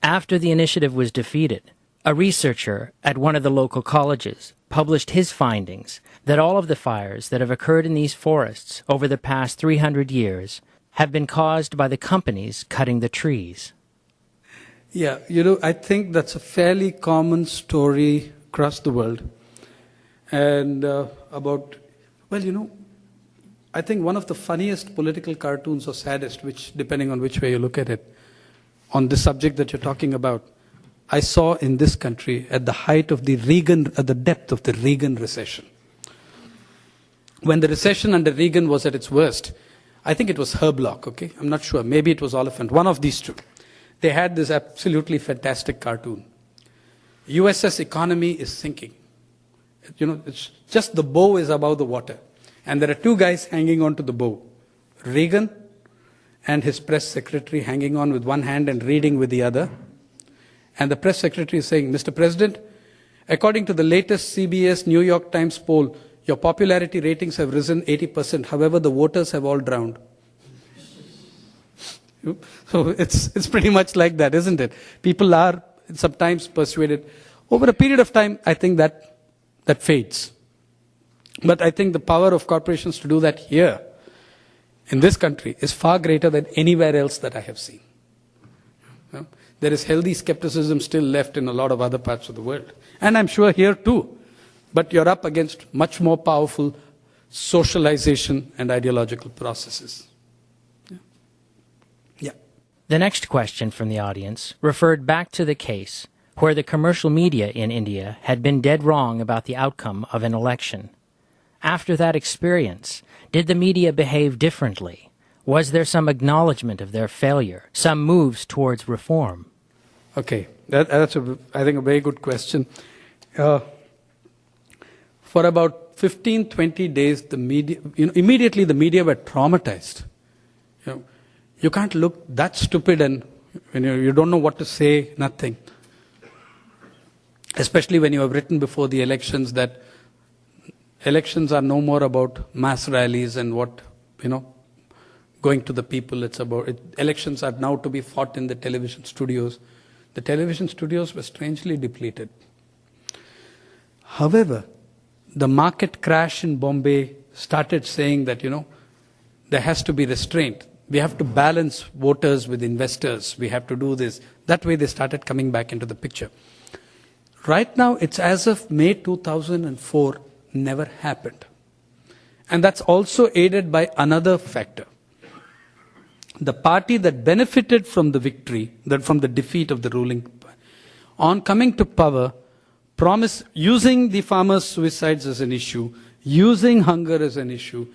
After the initiative was defeated, a researcher at one of the local colleges published his findings that all of the fires that have occurred in these forests over the past 300 years have been caused by the companies cutting the trees. Yeah, I think that's a fairly common story across the world. And I think one of the funniest political cartoons, or saddest, which depending on which way you look at it, on the subject that you're talking about, I saw in this country at the height of the depth of the Reagan recession. When the recession under Reagan was at its worst, I think it was Herblock, okay? I'm not sure. Maybe it was Oliphant. One of these two. They had this absolutely fantastic cartoon. USS economy is sinking. It's just the bow is above the water. And there are two guys hanging on to the bow. Reagan and his press secretary hanging on with one hand and reading with the other. And the press secretary is saying, Mr. President, according to the latest CBS New York Times poll, your popularity ratings have risen 80%. However, the voters have all drowned. So it's pretty much like that, isn't it? People are sometimes persuaded. Over a period of time, I think that fades. But I think the power of corporations to do that here, in this country, is far greater than anywhere else that I have seen. There is healthy skepticism still left in a lot of other parts of the world. And I'm sure here too. But you're up against much more powerful socialization and ideological processes. Yeah. The next question from the audience referred back to the case where the commercial media in India had been dead wrong about the outcome of an election. After that experience, did the media behave differently? Was there some acknowledgement of their failure, some moves towards reform? Okay, that's I think a very good question. For about 15, 20 days, the media, immediately the media were traumatized. You can't look that stupid and you don't know what to say, nothing. Especially when you have written before the elections that elections are no more about mass rallies and going to the people. It's about elections are now to be fought in the television studios. The television studios were strangely depleted. However, the market crash in Bombay started saying that, there has to be restraint. We have to balance voters with investors. We have to do this. That way they started coming back into the picture. Right now, it's as if May 2004 never happened. And that's also aided by another factor. The party that benefited from the victory, from the defeat of the ruling, on coming to power, using the farmers' suicides as an issue, using hunger as an issue,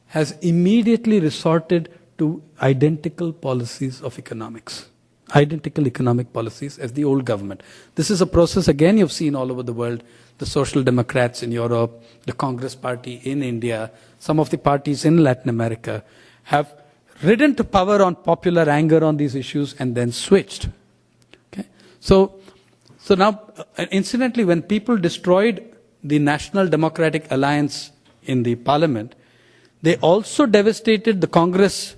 has immediately resorted to identical policies of economics. Identical economic policies as the old government. This is a process, again, you've seen all over the world. The Social Democrats in Europe, the Congress Party in India, some of the parties in Latin America have ridden to power on popular anger on these issues and then switched. Okay? So now, incidentally, when people destroyed the National Democratic Alliance in the parliament, they also devastated the Congress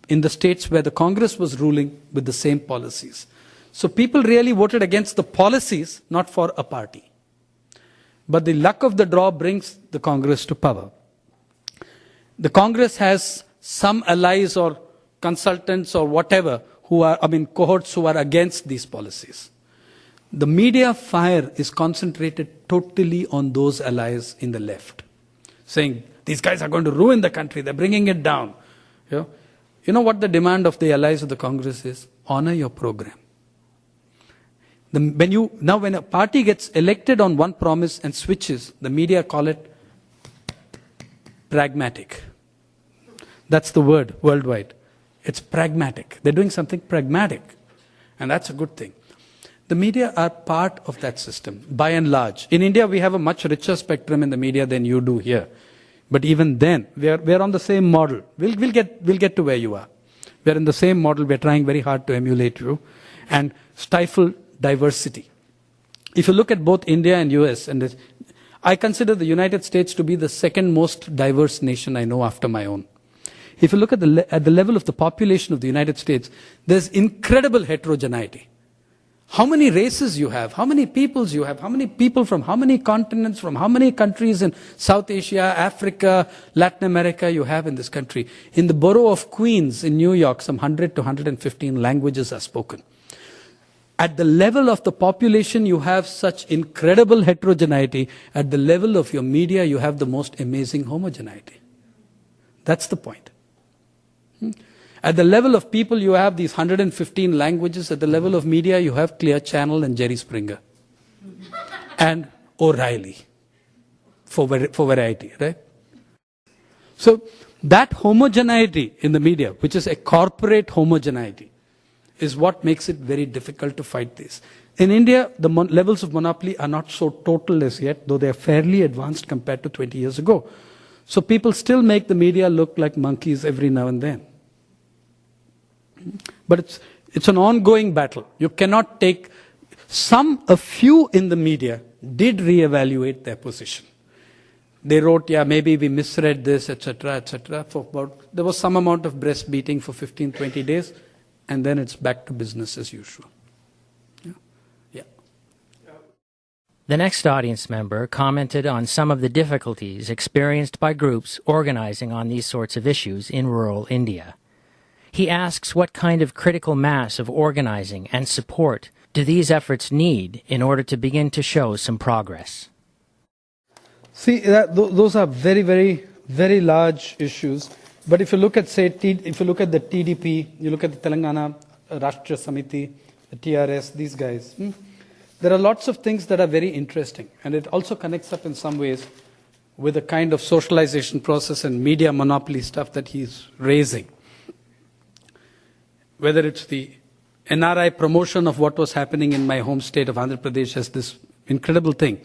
in the states where the Congress was ruling with the same policies. So people really voted against the policies, not for a party. But the luck of the draw brings the Congress to power. The Congress has some allies or consultants or whatever cohorts who are against these policies. The media fire is concentrated totally on those allies in the left, saying, these guys are going to ruin the country, they're bringing it down. You know what the demand of the allies of the Congress is? Honor your program. When a party gets elected on one promise and switches, the media call it pragmatic. That's the word worldwide. It's pragmatic. They're doing something pragmatic. And that's a good thing. The media are part of that system, by and large. In India, we have a much richer spectrum in the media than you do here. But even then, we're on the same model. We'll get to where you are. We're in the same model. We're trying very hard to emulate you and stifle diversity. If you look at both India and US, I consider the United States to be the second most diverse nation I know after my own. If you look at the level of the population of the United States, there's incredible heterogeneity. How many races you have, how many peoples you have, how many people from how many continents, from how many countries in South Asia, Africa, Latin America you have in this country. In the borough of Queens in New York, some 100 to 115 languages are spoken. At the level of the population, you have such incredible heterogeneity. At the level of your media, you have the most amazing homogeneity. That's the point. At the level of people, you have these 115 languages. At the level of media, you have Clear Channel and Jerry Springer. And O'Reilly for variety, right? So That homogeneity in the media, which is a corporate homogeneity, is what makes it very difficult to fight this. In India, the levels of monopoly are not so total as yet, though they are fairly advanced compared to 20 years ago. So people still make the media look like monkeys every now and then. But it's an ongoing battle. You cannot take a few in the media did reevaluate their position. They wrote, yeah, maybe we misread this, etc., etc. There was some amount of breast beating for 15, 20 days, and then it's back to business as usual. Yeah. The next audience member commented on some of the difficulties experienced by groups organizing on these sorts of issues in rural India. He asks what kind of critical mass of organizing and support do these efforts need in order to begin to show some progress? See, those are very, very, very large issues. But if you look at, say, if you look at the TDP, you look at the Telangana Rashtriya Samiti, the TRS, these guys, there are lots of things that are very interesting. And it also connects up in some ways with the kind of socialization process and media monopoly stuff that he's raising. Whether it's the NRI promotion of what was happening in my home state of Andhra Pradesh as this incredible thing.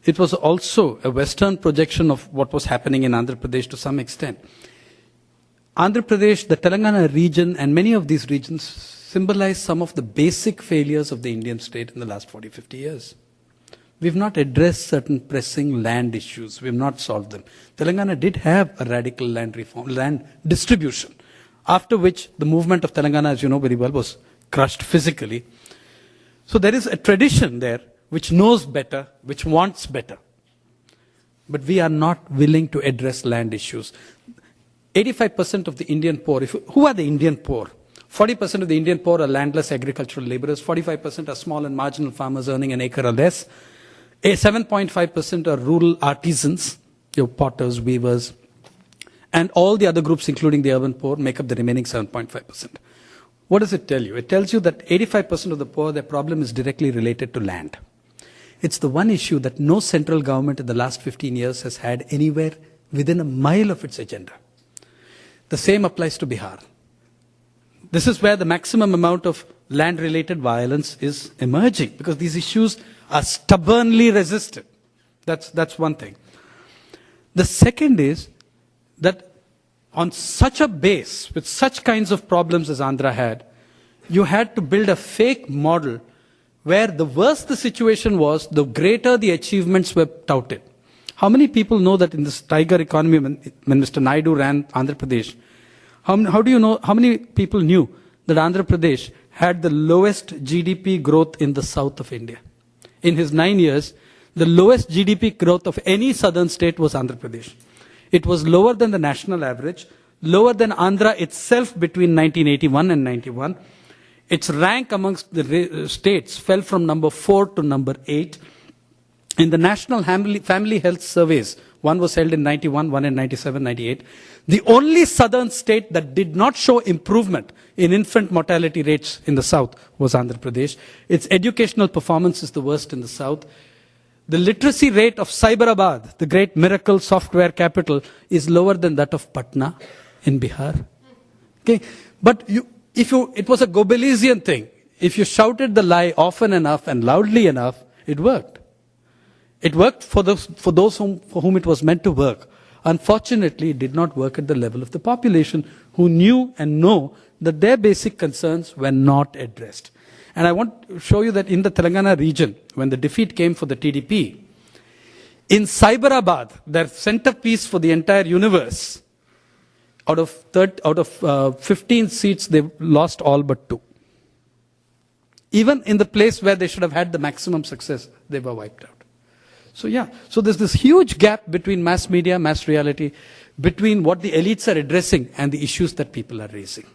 It was also a Western projection of what was happening in Andhra Pradesh to some extent. Andhra Pradesh, the Telangana region, and many of these regions symbolize some of the basic failures of the Indian state in the last 40, 50 years. We've not addressed certain pressing land issues. We've not solved them. Telangana did have a radical land reform, land distribution, after which the movement of Telangana, as you know very well, was crushed physically. So there is a tradition there which knows better, which wants better. But we are not willing to address land issues. 85% of the Indian poor, who are the Indian poor? 40% of the Indian poor are landless agricultural laborers, 45% are small and marginal farmers earning an acre or less, 7.5% are rural artisans, your potters, weavers, and all the other groups, including the urban poor, make up the remaining 7.5%. What does it tell you? It tells you that 85% of the poor, their problem is directly related to land. It's the one issue that no central government in the last 15 years has had anywhere within a mile of its agenda. The same applies to Bihar. This is where the maximum amount of land-related violence is emerging, because these issues are stubbornly resisted. That's one thing. The second is that on such a base, with such kinds of problems as Andhra had, you had to build a fake model where the worse the situation was, the greater the achievements were touted. How many people know that in this tiger economy, when Mr. Naidu ran Andhra Pradesh, how do you know, how many people knew that Andhra Pradesh had the lowest GDP growth in the south of India? In his 9 years, the lowest GDP growth of any southern state was Andhra Pradesh. It was lower than the national average, lower than Andhra itself between 1981 and 91. Its rank amongst the states fell from number 4 to number 8. In the National Family Health Surveys, one was held in 91, one in 97, 98. The only southern state that did not show improvement in infant mortality rates in the south was Andhra Pradesh. Its educational performance is the worst in the south. The literacy rate of Cyberabad, the great miracle software capital, is lower than that of Patna in Bihar. Okay, but it was a Globalizian thing. If you shouted the lie often enough and loudly enough, it worked. It worked for those for whom it was meant to work. Unfortunately, it did not work at the level of the population who knew and know that their basic concerns were not addressed. And I want to show you that in the Telangana region, when the defeat came for the TDP, in Cyberabad, their centerpiece for the entire universe, out of 15 seats, they lost all but 2. Even in the place where they should have had the maximum success, they were wiped out. So so there's this huge gap between mass media, mass reality, between what the elites are addressing and the issues that people are raising.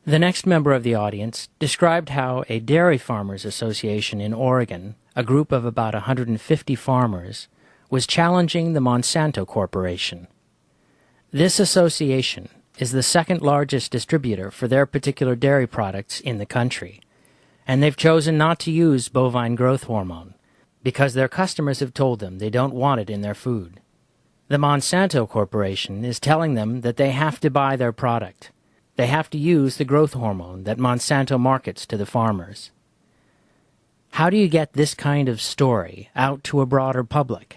The next member of the audience described how a dairy farmers association in Oregon, a group of about 150 farmers, was challenging the Monsanto Corporation. This association is the second largest distributor for their particular dairy products in the country, and they've chosen not to use bovine growth hormone, because their customers have told them they don't want it in their food. The Monsanto Corporation is telling them that they have to buy their product. They have to use the growth hormone that Monsanto markets to the farmers. How do you get this kind of story out to a broader public?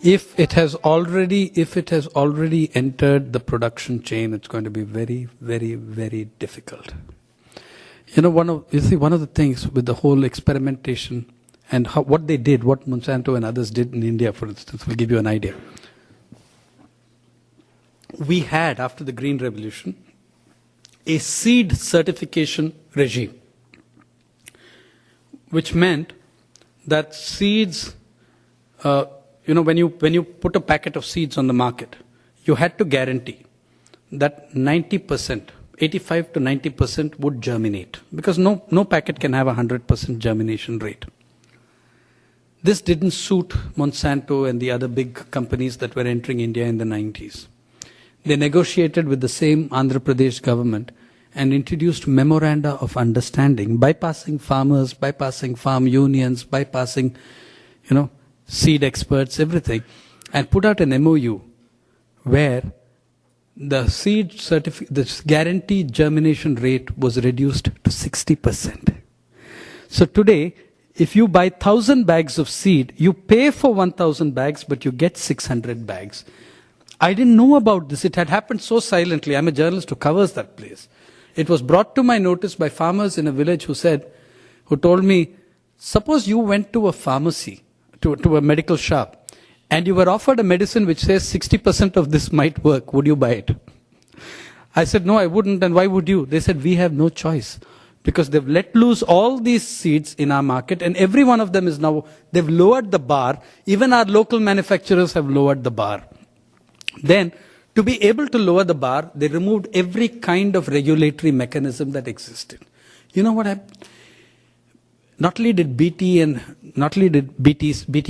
If it has already entered the production chain, it's going to be very, very, very difficult. One of the things with the whole experimentation and what they did, what Monsanto and others did in India, for instance, will give you an idea. We had, after the Green Revolution, a seed certification regime, which meant that seeds, when you put a packet of seeds on the market, you had to guarantee that 90%, 85 to 90% would germinate, because no packet can have a 100% germination rate. This didn't suit Monsanto and the other big companies that were entering India in the 90s. They negotiated with the same Andhra Pradesh government and introduced memoranda of understanding, bypassing farmers, bypassing farm unions, bypassing, seed experts, everything, and put out an MOU where the guaranteed germination rate was reduced to 60%. So today, if you buy 1,000 bags of seed, you pay for 1,000 bags, but you get 600 bags. I didn't know about this. It had happened so silently. I'm a journalist who covers that place. It was brought to my notice by farmers in a village who told me, suppose you went to a pharmacy, to a medical shop, and you were offered a medicine which says 60% of this might work. Would you buy it? I said, no, I wouldn't. And why would you? They said, we have no choice, because they've let loose all these seeds in our market, and every one of them is now, they've lowered the bar. Even our local manufacturers have lowered the bar. Then, to be able to lower the bar, they removed every kind of regulatory mechanism that existed. You know what happened? Not only did BT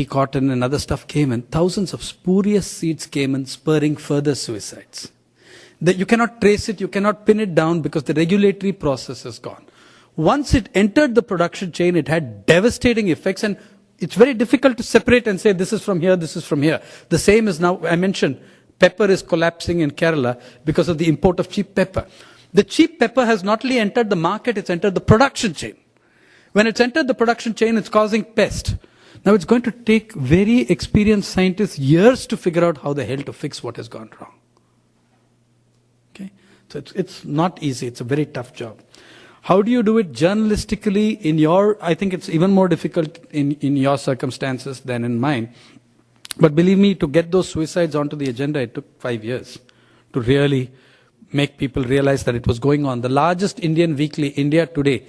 cotton and other stuff came in, thousands of spurious seeds came in, spurring further suicides. You cannot trace it, you cannot pin it down, because the regulatory process is gone. Once it entered the production chain, it had devastating effects, and it's very difficult to separate and say this is from here, this is from here. The same is now, I mentioned, pepper is collapsing in Kerala because of the import of cheap pepper. The cheap pepper has not only entered the market, it's entered the production chain. When it's entered the production chain, it's causing pest. Now it's going to take very experienced scientists years to figure out how the hell to fix what has gone wrong. Okay? So it's not easy, it's a very tough job. How do you do it journalistically I think it's even more difficult in your circumstances than in mine. But believe me, to get those suicides onto the agenda, it took 5 years to really make people realize that it was going on. The largest Indian weekly, India Today,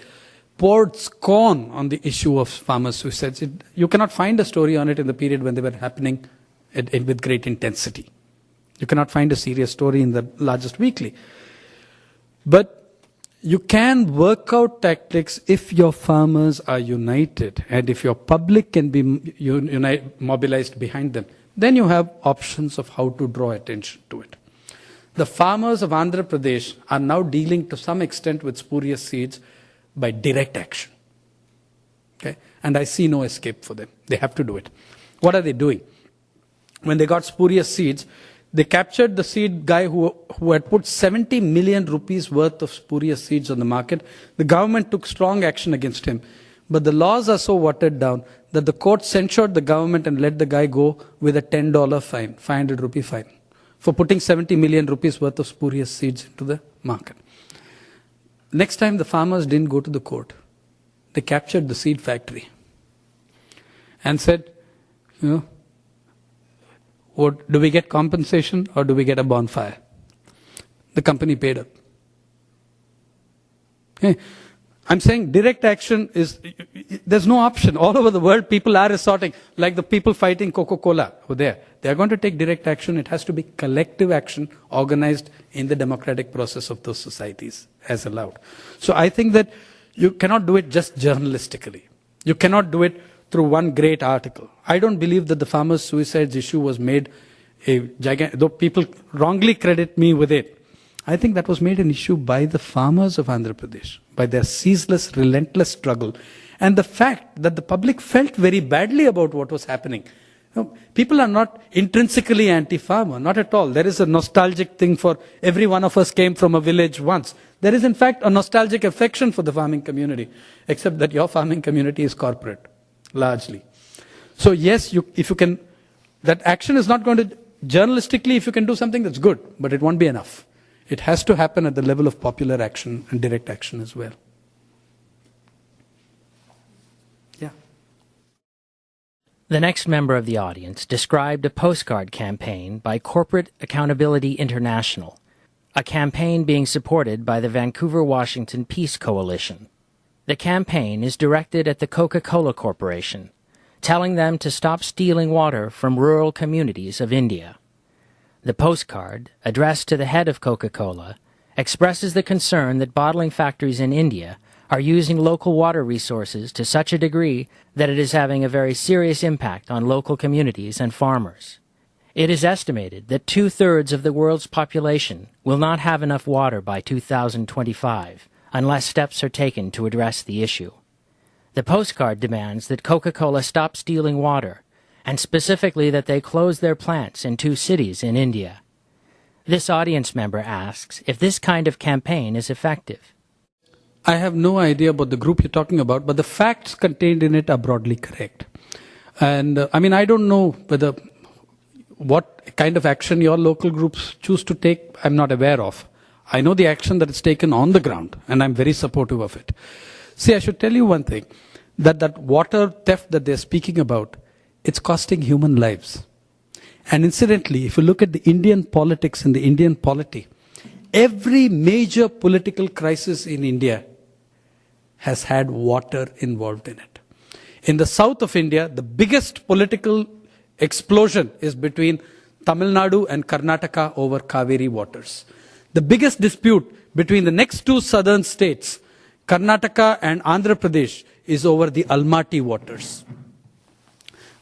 poured scorn on the issue of farmer suicides. You cannot find a story on it in the period when they were happening with great intensity. You cannot find a serious story in the largest weekly. But you can work out tactics if your farmers are united and if your public can be mobilized behind them. Then you have options of how to draw attention to it. The farmers of Andhra Pradesh are now dealing to some extent with spurious seeds by direct action. Okay? And I see no escape for them. They have to do it. What are they doing? When they got spurious seeds, they captured the seed guy who had put 70 million rupees worth of spurious seeds on the market. The government took strong action against him. But the laws are so watered down that the court censured the government and let the guy go with a $10 fine, 500 rupee fine, for putting 70 million rupees worth of spurious seeds into the market. Next time the farmers didn't go to the court. They captured the seed factory and said, do we get compensation or do we get a bonfire? The company paid up. Okay. I'm saying direct action there's no option. All over the world, people are resorting, like the people fighting Coca-Cola over there. They are going to take direct action. It has to be collective action organized in the democratic process of those societies as allowed. So I think that you cannot do it just journalistically. You cannot do it through one great article. I don't believe that the farmers' suicides issue was made a gigantic, though people wrongly credit me with it. I think that was made an issue by the farmers of Andhra Pradesh, by their ceaseless, relentless struggle, and the fact that the public felt very badly about what was happening. People are not intrinsically anti-farmer, not at all. There is a nostalgic thing for every one of us came from a village once. There is in fact a nostalgic affection for the farming community, except that your farming community is corporate, largely. So yes, if you can, that action is not going to, journalistically, if you can do something, that's good, but it won't be enough. It has to happen at the level of popular action and direct action as well. Yeah. The next member of the audience described a postcard campaign by Corporate Accountability International, a campaign being supported by the Vancouver-Washington Peace Coalition. The campaign is directed at the Coca-Cola Corporation, telling them to stop stealing water from rural communities of India. The postcard, addressed to the head of Coca-Cola, expresses the concern that bottling factories in India are using local water resources to such a degree that it is having a very serious impact on local communities and farmers. It is estimated that 2/3 of the world's population will not have enough water by 2025 unless steps are taken to address the issue. The postcard demands that Coca-Cola stop stealing water, and specifically that they close their plants in 2 cities in India. This audience member asks if this kind of campaign is effective. I have no idea about the group you're talking about, but the facts contained in it are broadly correct. And I don't know whether what kind of action your local groups choose to take, I'm not aware of. I know the action that is taken on the ground, and I'm very supportive of it. See, I should tell you one thing, that water theft that they're speaking about, it's costing human lives. And incidentally, if you look at the Indian politics and the Indian polity, every major political crisis in India has had water involved in it. In the south of India, the biggest political explosion is between Tamil Nadu and Karnataka over Kaveri waters. The biggest dispute between the next 2 southern states, Karnataka and Andhra Pradesh, is over the Almaty waters.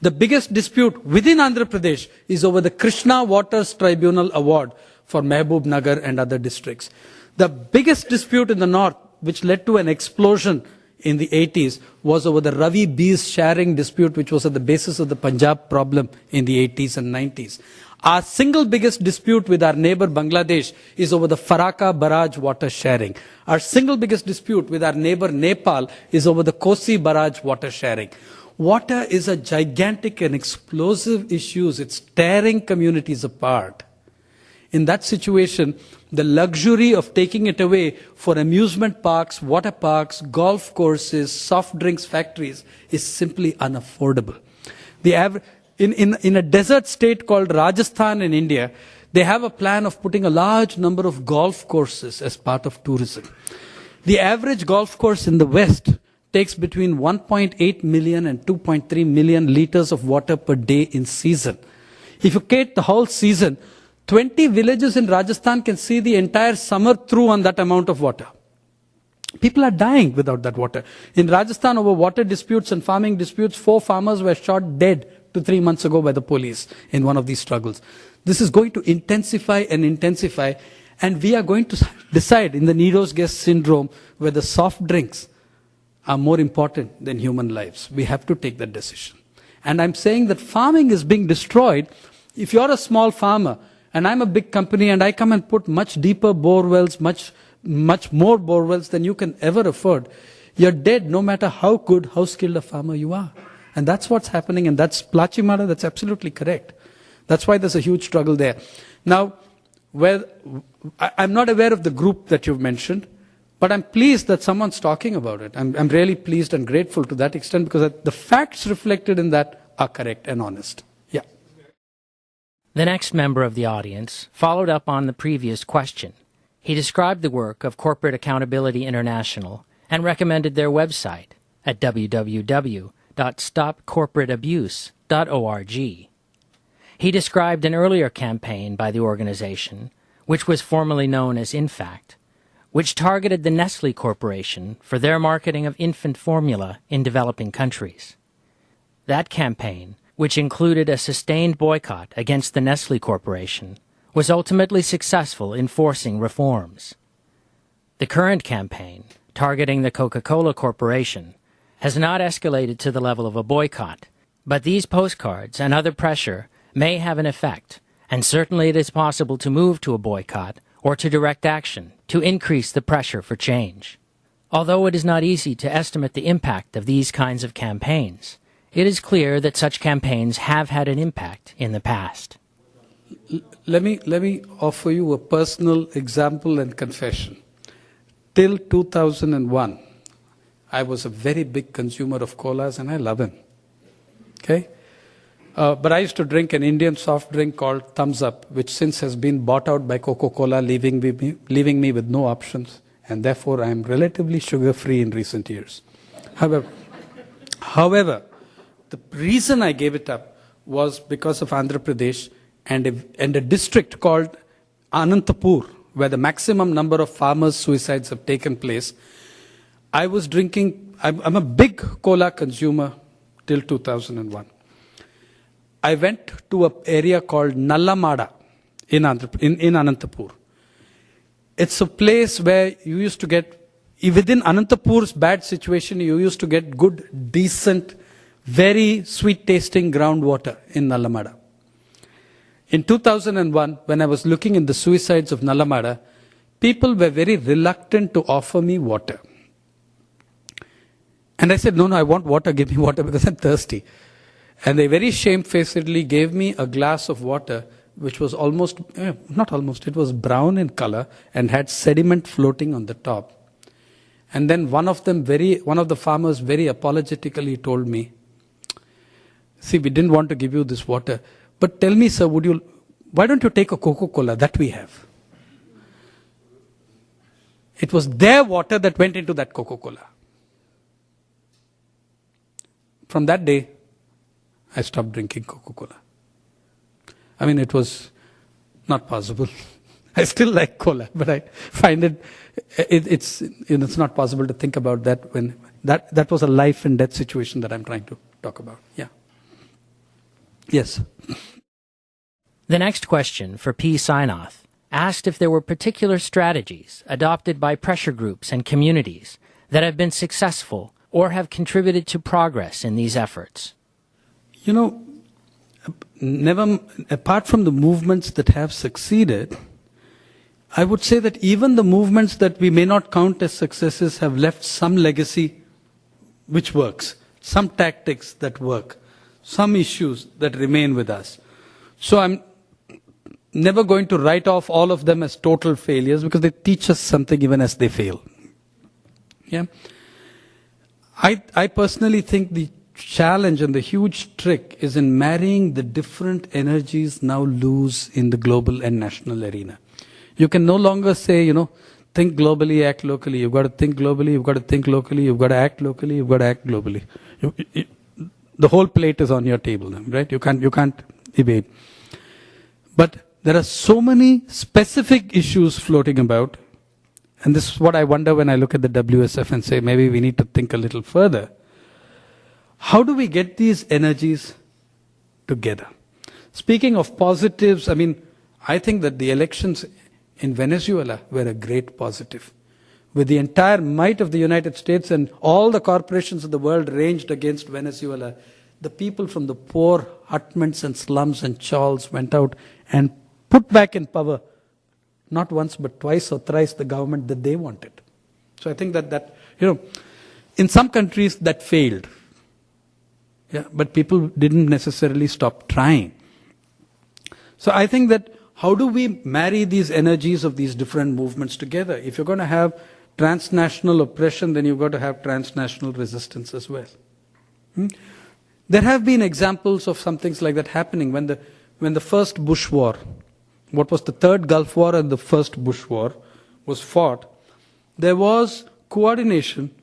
The biggest dispute within Andhra Pradesh is over the Krishna Waters Tribunal Award for Mehboob Nagar and other districts. The biggest dispute in the north, which led to an explosion in the 80s, was over the Ravi bees sharing dispute, which was at the basis of the Punjab problem in the 80s and 90s. Our single biggest dispute with our neighbor Bangladesh is over the Faraka barrage water sharing. Our single biggest dispute with our neighbor Nepal is over the Kosi barrage water sharing. Water is a gigantic and explosive issue. It's tearing communities apart. In that situation, the luxury of taking it away for amusement parks, water parks, golf courses, soft drinks factories is simply unaffordable. In a desert state called Rajasthan in India, they have a plan of putting a large number of golf courses as part of tourism. The average golf course in the West takes between 1.8 million and 2.3 million liters of water per day in season. If you take the whole season, 20 villages in Rajasthan can see the entire summer through on that amount of water. People are dying without that water. In Rajasthan, over water disputes and farming disputes, 4 farmers were shot dead 2-3 months ago by the police in one of these struggles. This is going to intensify and intensify, and we are going to decide in the Nero's guest syndrome whether soft drinks are more important than human lives. We have to take that decision. And I'm saying that farming is being destroyed. If you're a small farmer, and I'm a big company, and I come and put much deeper bore wells, much more bore wells than you can ever afford, you're dead no matter how good, how skilled a farmer you are. And that's what's happening, and that's Plachimara, that's absolutely correct. That's why there's a huge struggle there. Now, I'm not aware of the group that you've mentioned, but I'm pleased that someone's talking about it. I'm really pleased and grateful to that extent, because the facts reflected in that are correct and honest. Yeah. The next member of the audience followed up on the previous question. He described the work of Corporate Accountability International and recommended their website at www.stopcorporateabuse.org. He described an earlier campaign by the organization, which was formerly known as InFact, which targeted the Nestle Corporation for their marketing of infant formula in developing countries. That campaign, which included a sustained boycott against the Nestle Corporation, was ultimately successful in forcing reforms. The current campaign, targeting the Coca-Cola Corporation, has not escalated to the level of a boycott, but these postcards and other pressure may have an effect, and certainly it is possible to move to a boycott or to direct action to increase the pressure for change. Although it is not easy to estimate the impact of these kinds of campaigns, it is clear that such campaigns have had an impact in the past. Let me offer you a personal example and confession. Till 2001, I was a very big consumer of colas, and I love them. Okay? But I used to drink an Indian soft drink called Thumbs Up, which since has been bought out by Coca-Cola, leaving me with no options, and therefore I am relatively sugar-free in recent years. However, the reason I gave it up was because of Andhra Pradesh and a district called Anantapur, where the maximum number of farmers' suicides have taken place. I was drinking, I'm a big cola consumer till 2001. I went to an area called Nallamada in Anantapur. It's a place where you used to get, within Anantapur's bad situation, you used to get good, decent, very sweet-tasting groundwater in Nallamada. In 2001, when I was looking in the suicides of Nallamada, people were very reluctant to offer me water. And I said, no, I want water, give me water because I'm thirsty. And they very shamefacedly gave me a glass of water which was it was brown in color and had sediment floating on the top. And then one of the farmers very apologetically told me, see, we didn't want to give you this water, but tell me, sir, why don't you take a Coca-Cola that we have? It was their water that went into that Coca-Cola. From that day, I stopped drinking Coca-Cola. I mean, it was not possible. I still like cola, but I find it's not possible to think about that when that was a life and death situation that I'm trying to talk about. Yeah. Yes. The next question for P. Sainath asked if there were particular strategies adopted by pressure groups and communities that have been successful or have contributed to progress in these efforts. You know, apart from the movements that have succeeded, I would say that even the movements that we may not count as successes have left some legacy which works, some tactics that work, some issues that remain with us. So I'm never going to write off all of them as total failures because they teach us something even as they fail. Yeah. I personally think the challenge and the huge trick is in marrying the different energies now loose in the global and national arena. You can no longer say, think globally, act locally. You've got to think globally, you've got to think locally, you've got to act locally, you've got to act globally. The whole plate is on your table now, right? You can't evade. But there are so many specific issues floating about, and this is what I wonder when I look at the WSF and say, maybe we need to think a little further. How do we get these energies together? Speaking of positives, I think that the elections in Venezuela were a great positive. With the entire might of the United States and all the corporations of the world ranged against Venezuela, the people from the poor hutments and slums and chawls went out and put back in power, not once but twice or thrice, the government that they wanted. So I think that in some countries that failed. Yeah, but people didn't necessarily stop trying. So I think that how do we marry these energies of these different movements together? If you're going to have transnational oppression, then you've got to have transnational resistance as well. There have been examples of some things like that happening when the first Bush War, what was the third Gulf War and the first Bush War was fought, there was coordination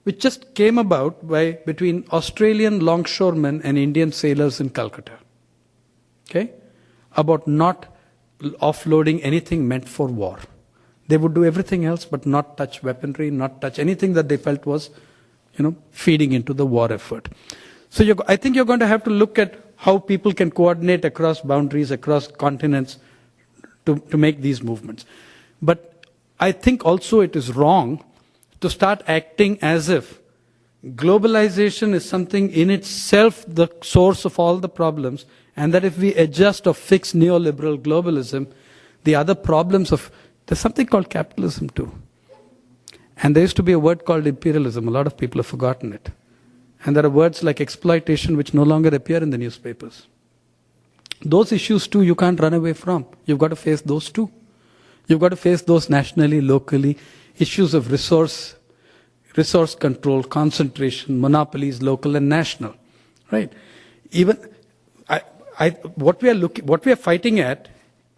which just came about between Australian longshoremen and Indian sailors in Calcutta. Okay? About not offloading anything meant for war. They would do everything else but not touch weaponry, not touch anything that they felt was, feeding into the war effort. So I think you're going to have to look at how people can coordinate across boundaries, across continents to make these movements. But I think also it is wrong to start acting as if globalization is something in itself the source of all the problems, and that if we adjust or fix neoliberal globalism, the other problems of... There's something called capitalism too. And there used to be a word called imperialism. A lot of people have forgotten it. And there are words like exploitation which no longer appear in the newspapers. Those issues too you can't run away from. You've got to face those too. You've got to face those nationally, locally, issues of resource control, concentration, monopolies, local and national, right? Even what we are fighting at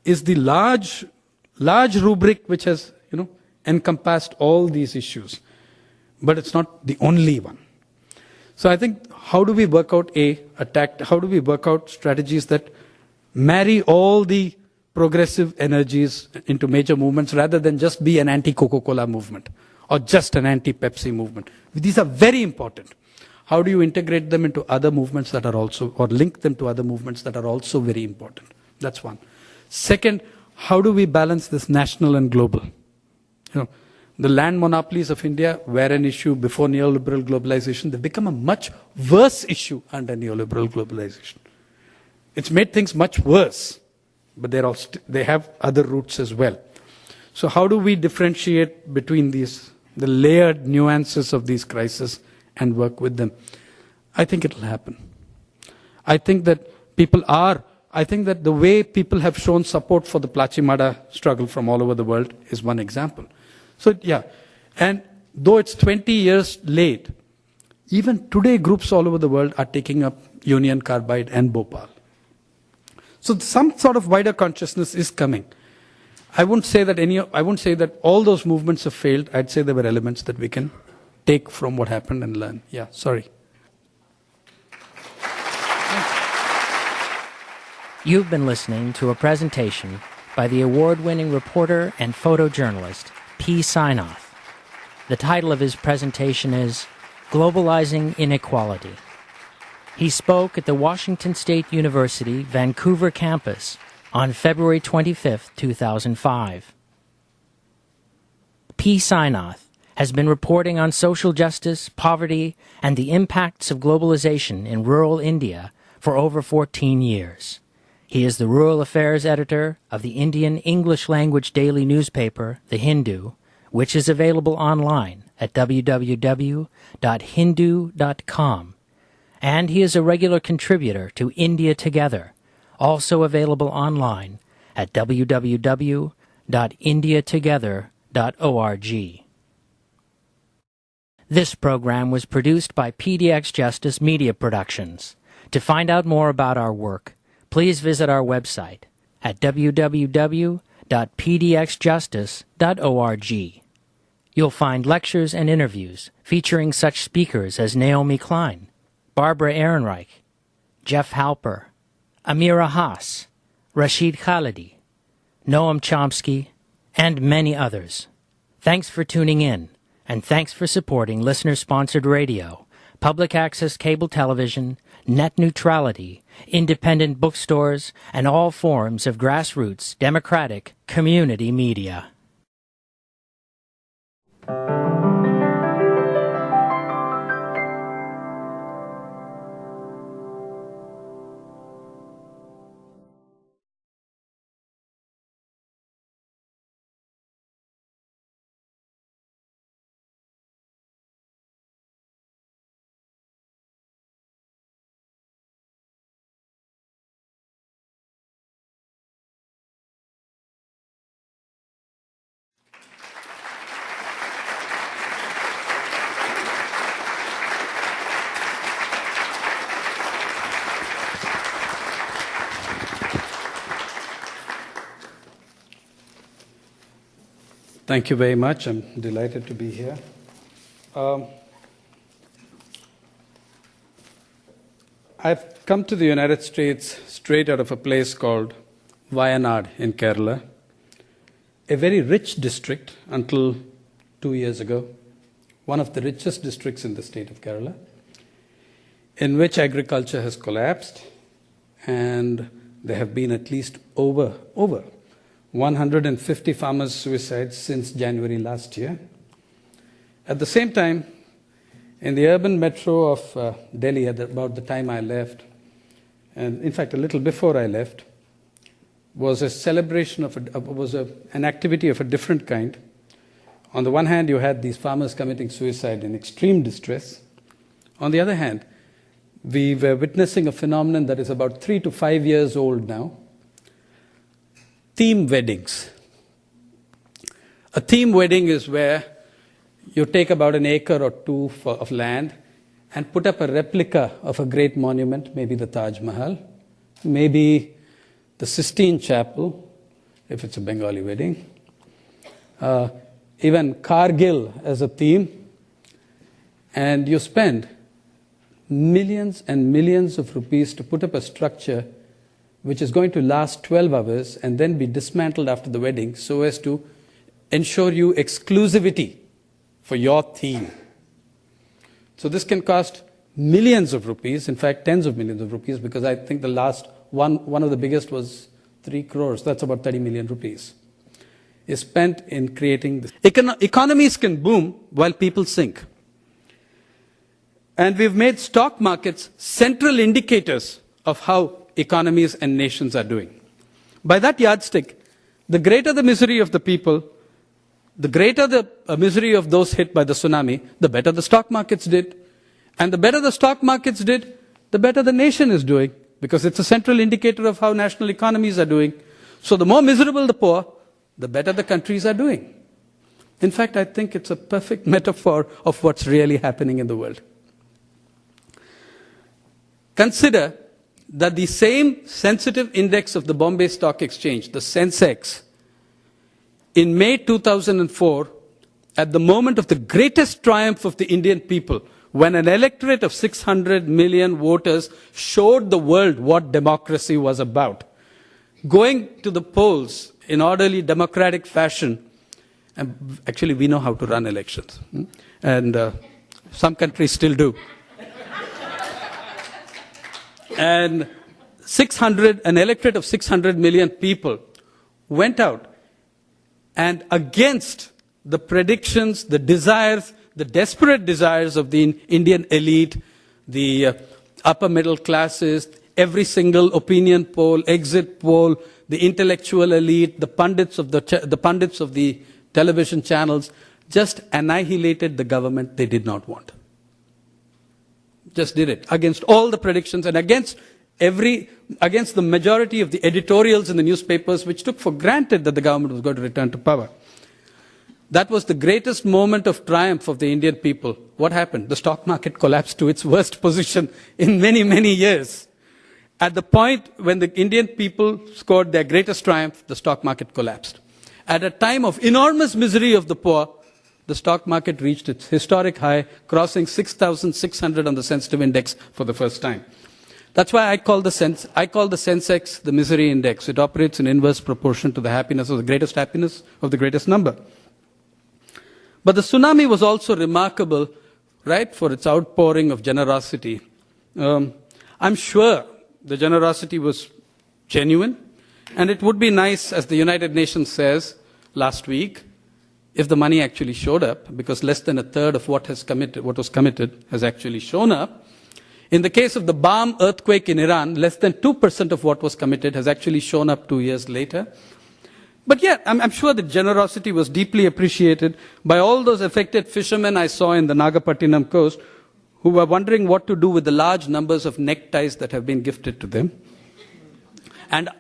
is the large rubric which has, encompassed all these issues, but it's not the only one. So I think, how do we work out how do we work out strategies that marry all the progressive energies into major movements rather than just be an anti-Coca-Cola movement or just an anti-Pepsi movement? These are very important. How do you integrate them into other movements that are also, or link them to other movements that are also very important? That's one. Second, how do we balance this national and global? The land monopolies of India were an issue before neoliberal globalization. They've become a much worse issue under neoliberal globalization. It's made things much worse, but they have other roots as well. So how do we differentiate between the layered nuances of these crises and work with them? I think it'll happen. I think that the way people have shown support for the Plachimada struggle from all over the world is one example. So, yeah, and though it's 20 years late, even today groups all over the world are taking up Union Carbide and Bhopal. So some sort of wider consciousness is coming. I wouldn't say that all those movements have failed. I'd say there were elements that we can take from what happened and learn. Yeah, sorry. You've been listening to a presentation by the award-winning reporter and photojournalist P. Sainath. The title of his presentation is Globalizing Inequality. He spoke at the Washington State University, Vancouver campus on February 25, 2005. P. Sainath has been reporting on social justice, poverty, and the impacts of globalization in rural India for over 14 years. He is the rural affairs editor of the Indian English-language daily newspaper, The Hindu, which is available online at www.hindu.com. And he is a regular contributor to India Together, also available online at www.indiatogether.org. This program was produced by PDX Justice Media Productions. To find out more about our work, please visit our website at www.pdxjustice.org. You'll find lectures and interviews featuring such speakers as Naomi Klein, Barbara Ehrenreich, Jeff Halper, Amira Haas, Rashid Khalidi, Noam Chomsky, and many others. Thanks for tuning in, and thanks for supporting listener-sponsored radio, public access cable television, net neutrality, independent bookstores, and all forms of grassroots, democratic, community media. Thank you very much. I'm delighted to be here. I've come to the United States straight out of a place called Wayanad in Kerala, a very rich district until 2 years ago, one of the richest districts in the state of Kerala, in which agriculture has collapsed, and there have been at least over 150 farmers' suicides since January last year. At the same time, in the urban metro of Delhi, at about the time I left, and in fact a little before I left, was a celebration of an activity of a different kind. On the one hand, you had these farmers committing suicide in extreme distress. On the other hand, we were witnessing a phenomenon that is about 3 to 5 years old now. Theme weddings. A theme wedding is where you take about an acre or two of land and put up a replica of a great monument, maybe the Taj Mahal, maybe the Sistine Chapel, if it's a Bengali wedding, even Kargil as a theme, and you spend millions and millions of rupees to put up a structure which is going to last 12 hours and then be dismantled after the wedding so as to ensure you exclusivity for your theme. So this can cost millions of rupees, in fact tens of millions of rupees, because I think the last one of the biggest was 3 crores, that's about 30 million rupees, is spent in creating this. Economies can boom while people sink. And we've made stock markets central indicators of how economies and nations are doing. By that yardstick, the greater the misery of the people, the greater the misery of those hit by the tsunami, the better the stock markets did. And the better the stock markets did, the better the nation is doing, because it's a central indicator of how national economies are doing. So the more miserable the poor, the better the countries are doing. In fact, I think it's a perfect metaphor of what's really happening in the world. Consider that the same sensitive index of the Bombay Stock Exchange, the Sensex, in May 2004, at the moment of the greatest triumph of the Indian people, when an electorate of 600 million voters showed the world what democracy was about, going to the polls in orderly democratic fashion, and actually we know how to run elections, and some countries still do. And an electorate of 600 million people went out, and against the predictions, the desires, the desperate desires of the Indian elite, the upper middle classes, every single opinion poll, exit poll, the intellectual elite, the pundits of the television channels, just annihilated the government they did not want. Just did it against all the predictions and against the majority of the editorials in the newspapers, which took for granted that the government was going to return to power. That was the greatest moment of triumph of the Indian people. What happened? The stock market collapsed to its worst position in many, many years. At the point when the Indian people scored their greatest triumph, the stock market collapsed. At a time of enormous misery of the poor, the stock market reached its historic high, crossing 6,600 on the sensitive index for the first time. That's why I call the Sensex the misery index. It operates in inverse proportion to the happiness of the greatest number. But the tsunami was also remarkable, right, for its outpouring of generosity. I'm sure the generosity was genuine, and it would be nice, as the United Nations says last week, if the money actually showed up, because less than a third of what was committed has actually shown up. In the case of the Bam earthquake in Iran, less than 2% of what was committed has actually shown up 2 years later. But yeah, I'm sure that generosity was deeply appreciated by all those affected fishermen I saw in the Nagapattinam coast, who were wondering what to do with the large numbers of neckties that have been gifted to them, and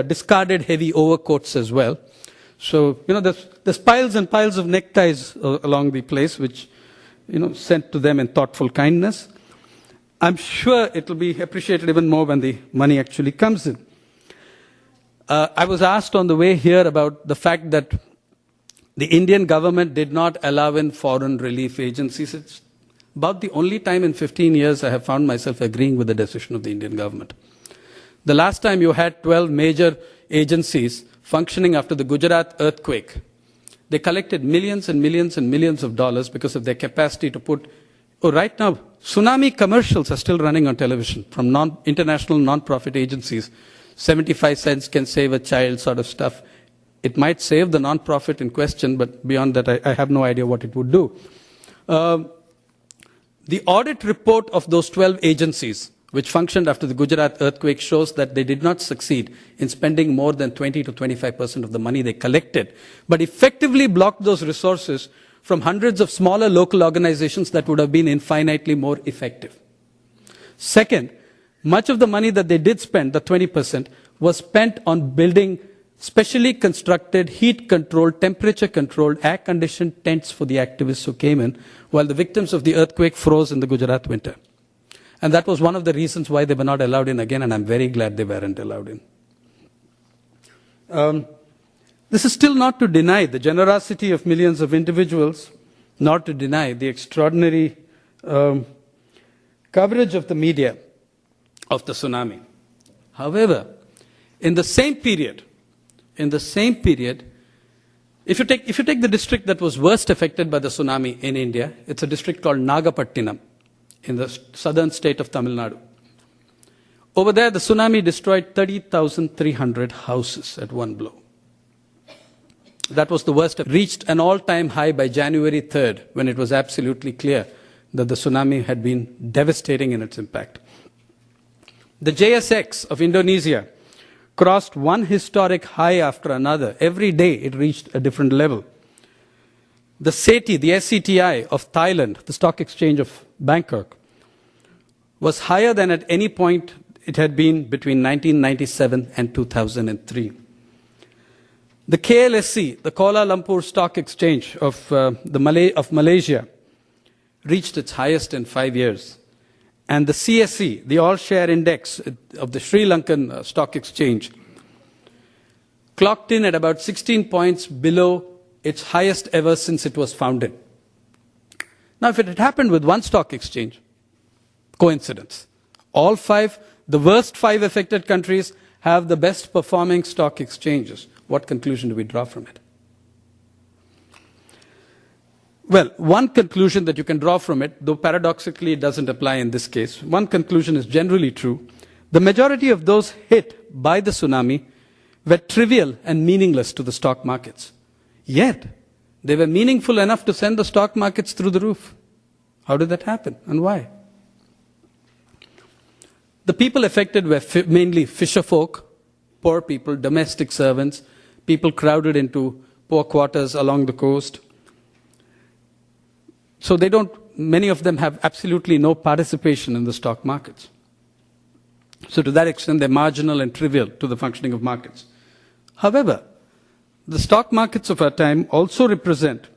discarded heavy overcoats as well. So, there's piles and piles of neckties along the place, which, sent to them in thoughtful kindness. I'm sure it will be appreciated even more when the money actually comes in. I was asked on the way here about the fact that the Indian government did not allow in foreign relief agencies. It's about the only time in 15 years I have found myself agreeing with the decision of the Indian government. The last time you had 12 major agencies functioning after the Gujarat earthquake, they collected millions and millions and millions of dollars because of their capacity to put... right now, tsunami commercials are still running on television from international non-profit agencies 75 cents can save a child sort of stuff. It might save the non-profit in question, but beyond that, I have no idea what it would do. The audit report of those 12 agencies, which functioned after the Gujarat earthquake, shows that they did not succeed in spending more than 20 to 25% of the money they collected, but effectively blocked those resources from hundreds of smaller local organizations that would have been infinitely more effective. Second, much of the money that they did spend, the 20%, was spent on building specially constructed, heat-controlled, temperature-controlled, air-conditioned tents for the activists who came in, while the victims of the earthquake froze in the Gujarat winter. And that was one of the reasons why they were not allowed in again, and I'm very glad they weren't allowed in. This is still not to deny the generosity of millions of individuals, not to deny the extraordinary coverage of the media of the tsunami. However, in the same period, if you take the district that was worst affected by the tsunami in India, it's a district called Nagapattinam in the southern state of Tamil Nadu. Over there, the tsunami destroyed 30,300 houses at one blow. That was the worst. It reached an all-time high by January 3rd, when it was absolutely clear that the tsunami had been devastating in its impact. The JSX of Indonesia crossed one historic high after another. Every day it reached a different level. The SETI, the SCTI of Thailand, the stock exchange of Bangkok, was higher than at any point it had been between 1997 and 2003. The KLSC, the Kuala Lumpur Stock Exchange of Malaysia, reached its highest in 5 years. And the CSE, the All Share Index of the Sri Lankan Stock Exchange, clocked in at about 16 points below its highest ever since it was founded. Now, if it had happened with one stock exchange, coincidence. All five, the worst 5 affected countries, have the best performing stock exchanges. What conclusion do we draw from it? Well, one conclusion that you can draw from it, though paradoxically it doesn't apply in this case, one conclusion is generally true. The majority of those hit by the tsunami were trivial and meaningless to the stock markets. Yet, they were meaningful enough to send the stock markets through the roof. How did that happen and why? The people affected were mainly fisherfolk, poor people, domestic servants, people crowded into poor quarters along the coast. So many of them have absolutely no participation in the stock markets. So to that extent, they're marginal and trivial to the functioning of markets. However, the stock markets of our time also represent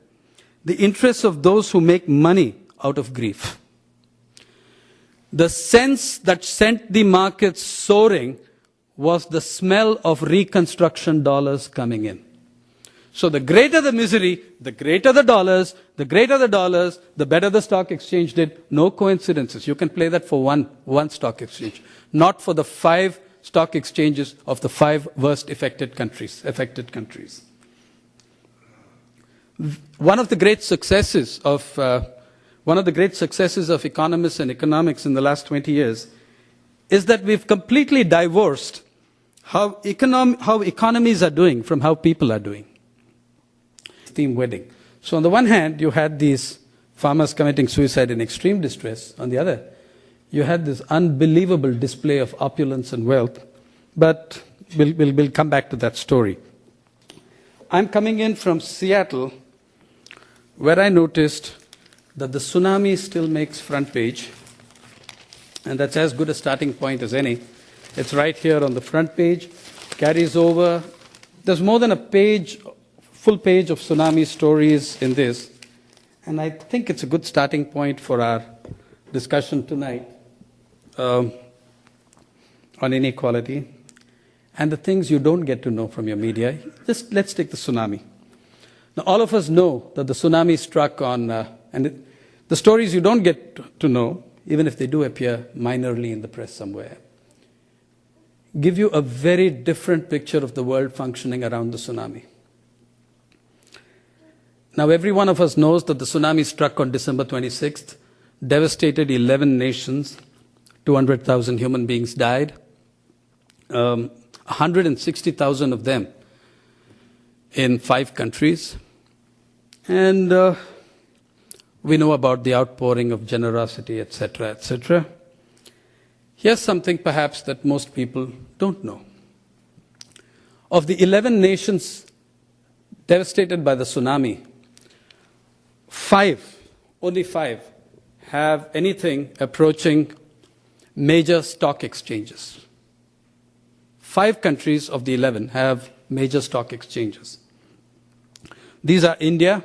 the interests of those who make money out of grief. The sense that sent the markets soaring was the smell of reconstruction dollars coming in. So the greater the misery, the greater the dollars, the better the stock exchange did. No coincidences. You can play that for one stock exchange, not for the 5 stock exchanges of the 5 worst affected countries. One of the great successes of economists and economics in the last 20 years is that we've completely divorced how economies are doing from how people are doing. Theme wedding. So on the one hand, you had these farmers committing suicide in extreme distress. On the other, you had this unbelievable display of opulence and wealth. But we'll come back to that story. I'm coming in from Seattle, where I noticed that the tsunami still makes front page. And that's as good a starting point as any. It's right here on the front page, carries over. There's more than a full page of tsunami stories in this. And I think it's a good starting point for our discussion tonight on inequality and the things you don't get to know from your media. Let's take the tsunami. Now, all of us know that the tsunami struck on, the stories you don't get to know, even if they do appear minorly in the press somewhere, give you a very different picture of the world functioning around the tsunami. Now, every one of us knows that the tsunami struck on December 26th, devastated 11 nations, 200,000 human beings died. 160,000 of them in 5 countries. And we know about the outpouring of generosity, etc., etc. Here's something perhaps that most people don't know. Of the 11 nations devastated by the tsunami, 5, only 5, have anything approaching major stock exchanges. 5 countries of the 11 have major stock exchanges. These are India,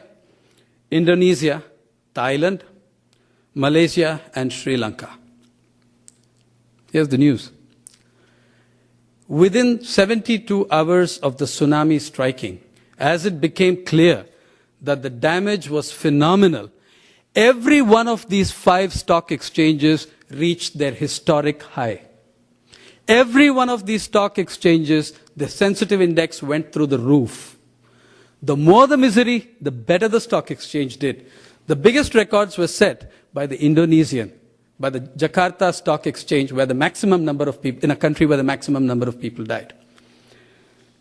Indonesia, Thailand, Malaysia, and Sri Lanka. Here's the news. Within 72 hours of the tsunami striking, as it became clear that the damage was phenomenal, every one of these 5 stock exchanges reached their historic high. Every one of these stock exchanges, the sensitive index went through the roof. The more the misery, the better the stock exchange did. The biggest records were set by the Indonesian, by the Jakarta Stock Exchange, where the maximum number of people, in a country where the maximum number of people died.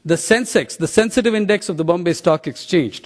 The Sensex, the sensitive index of the Bombay Stock Exchange,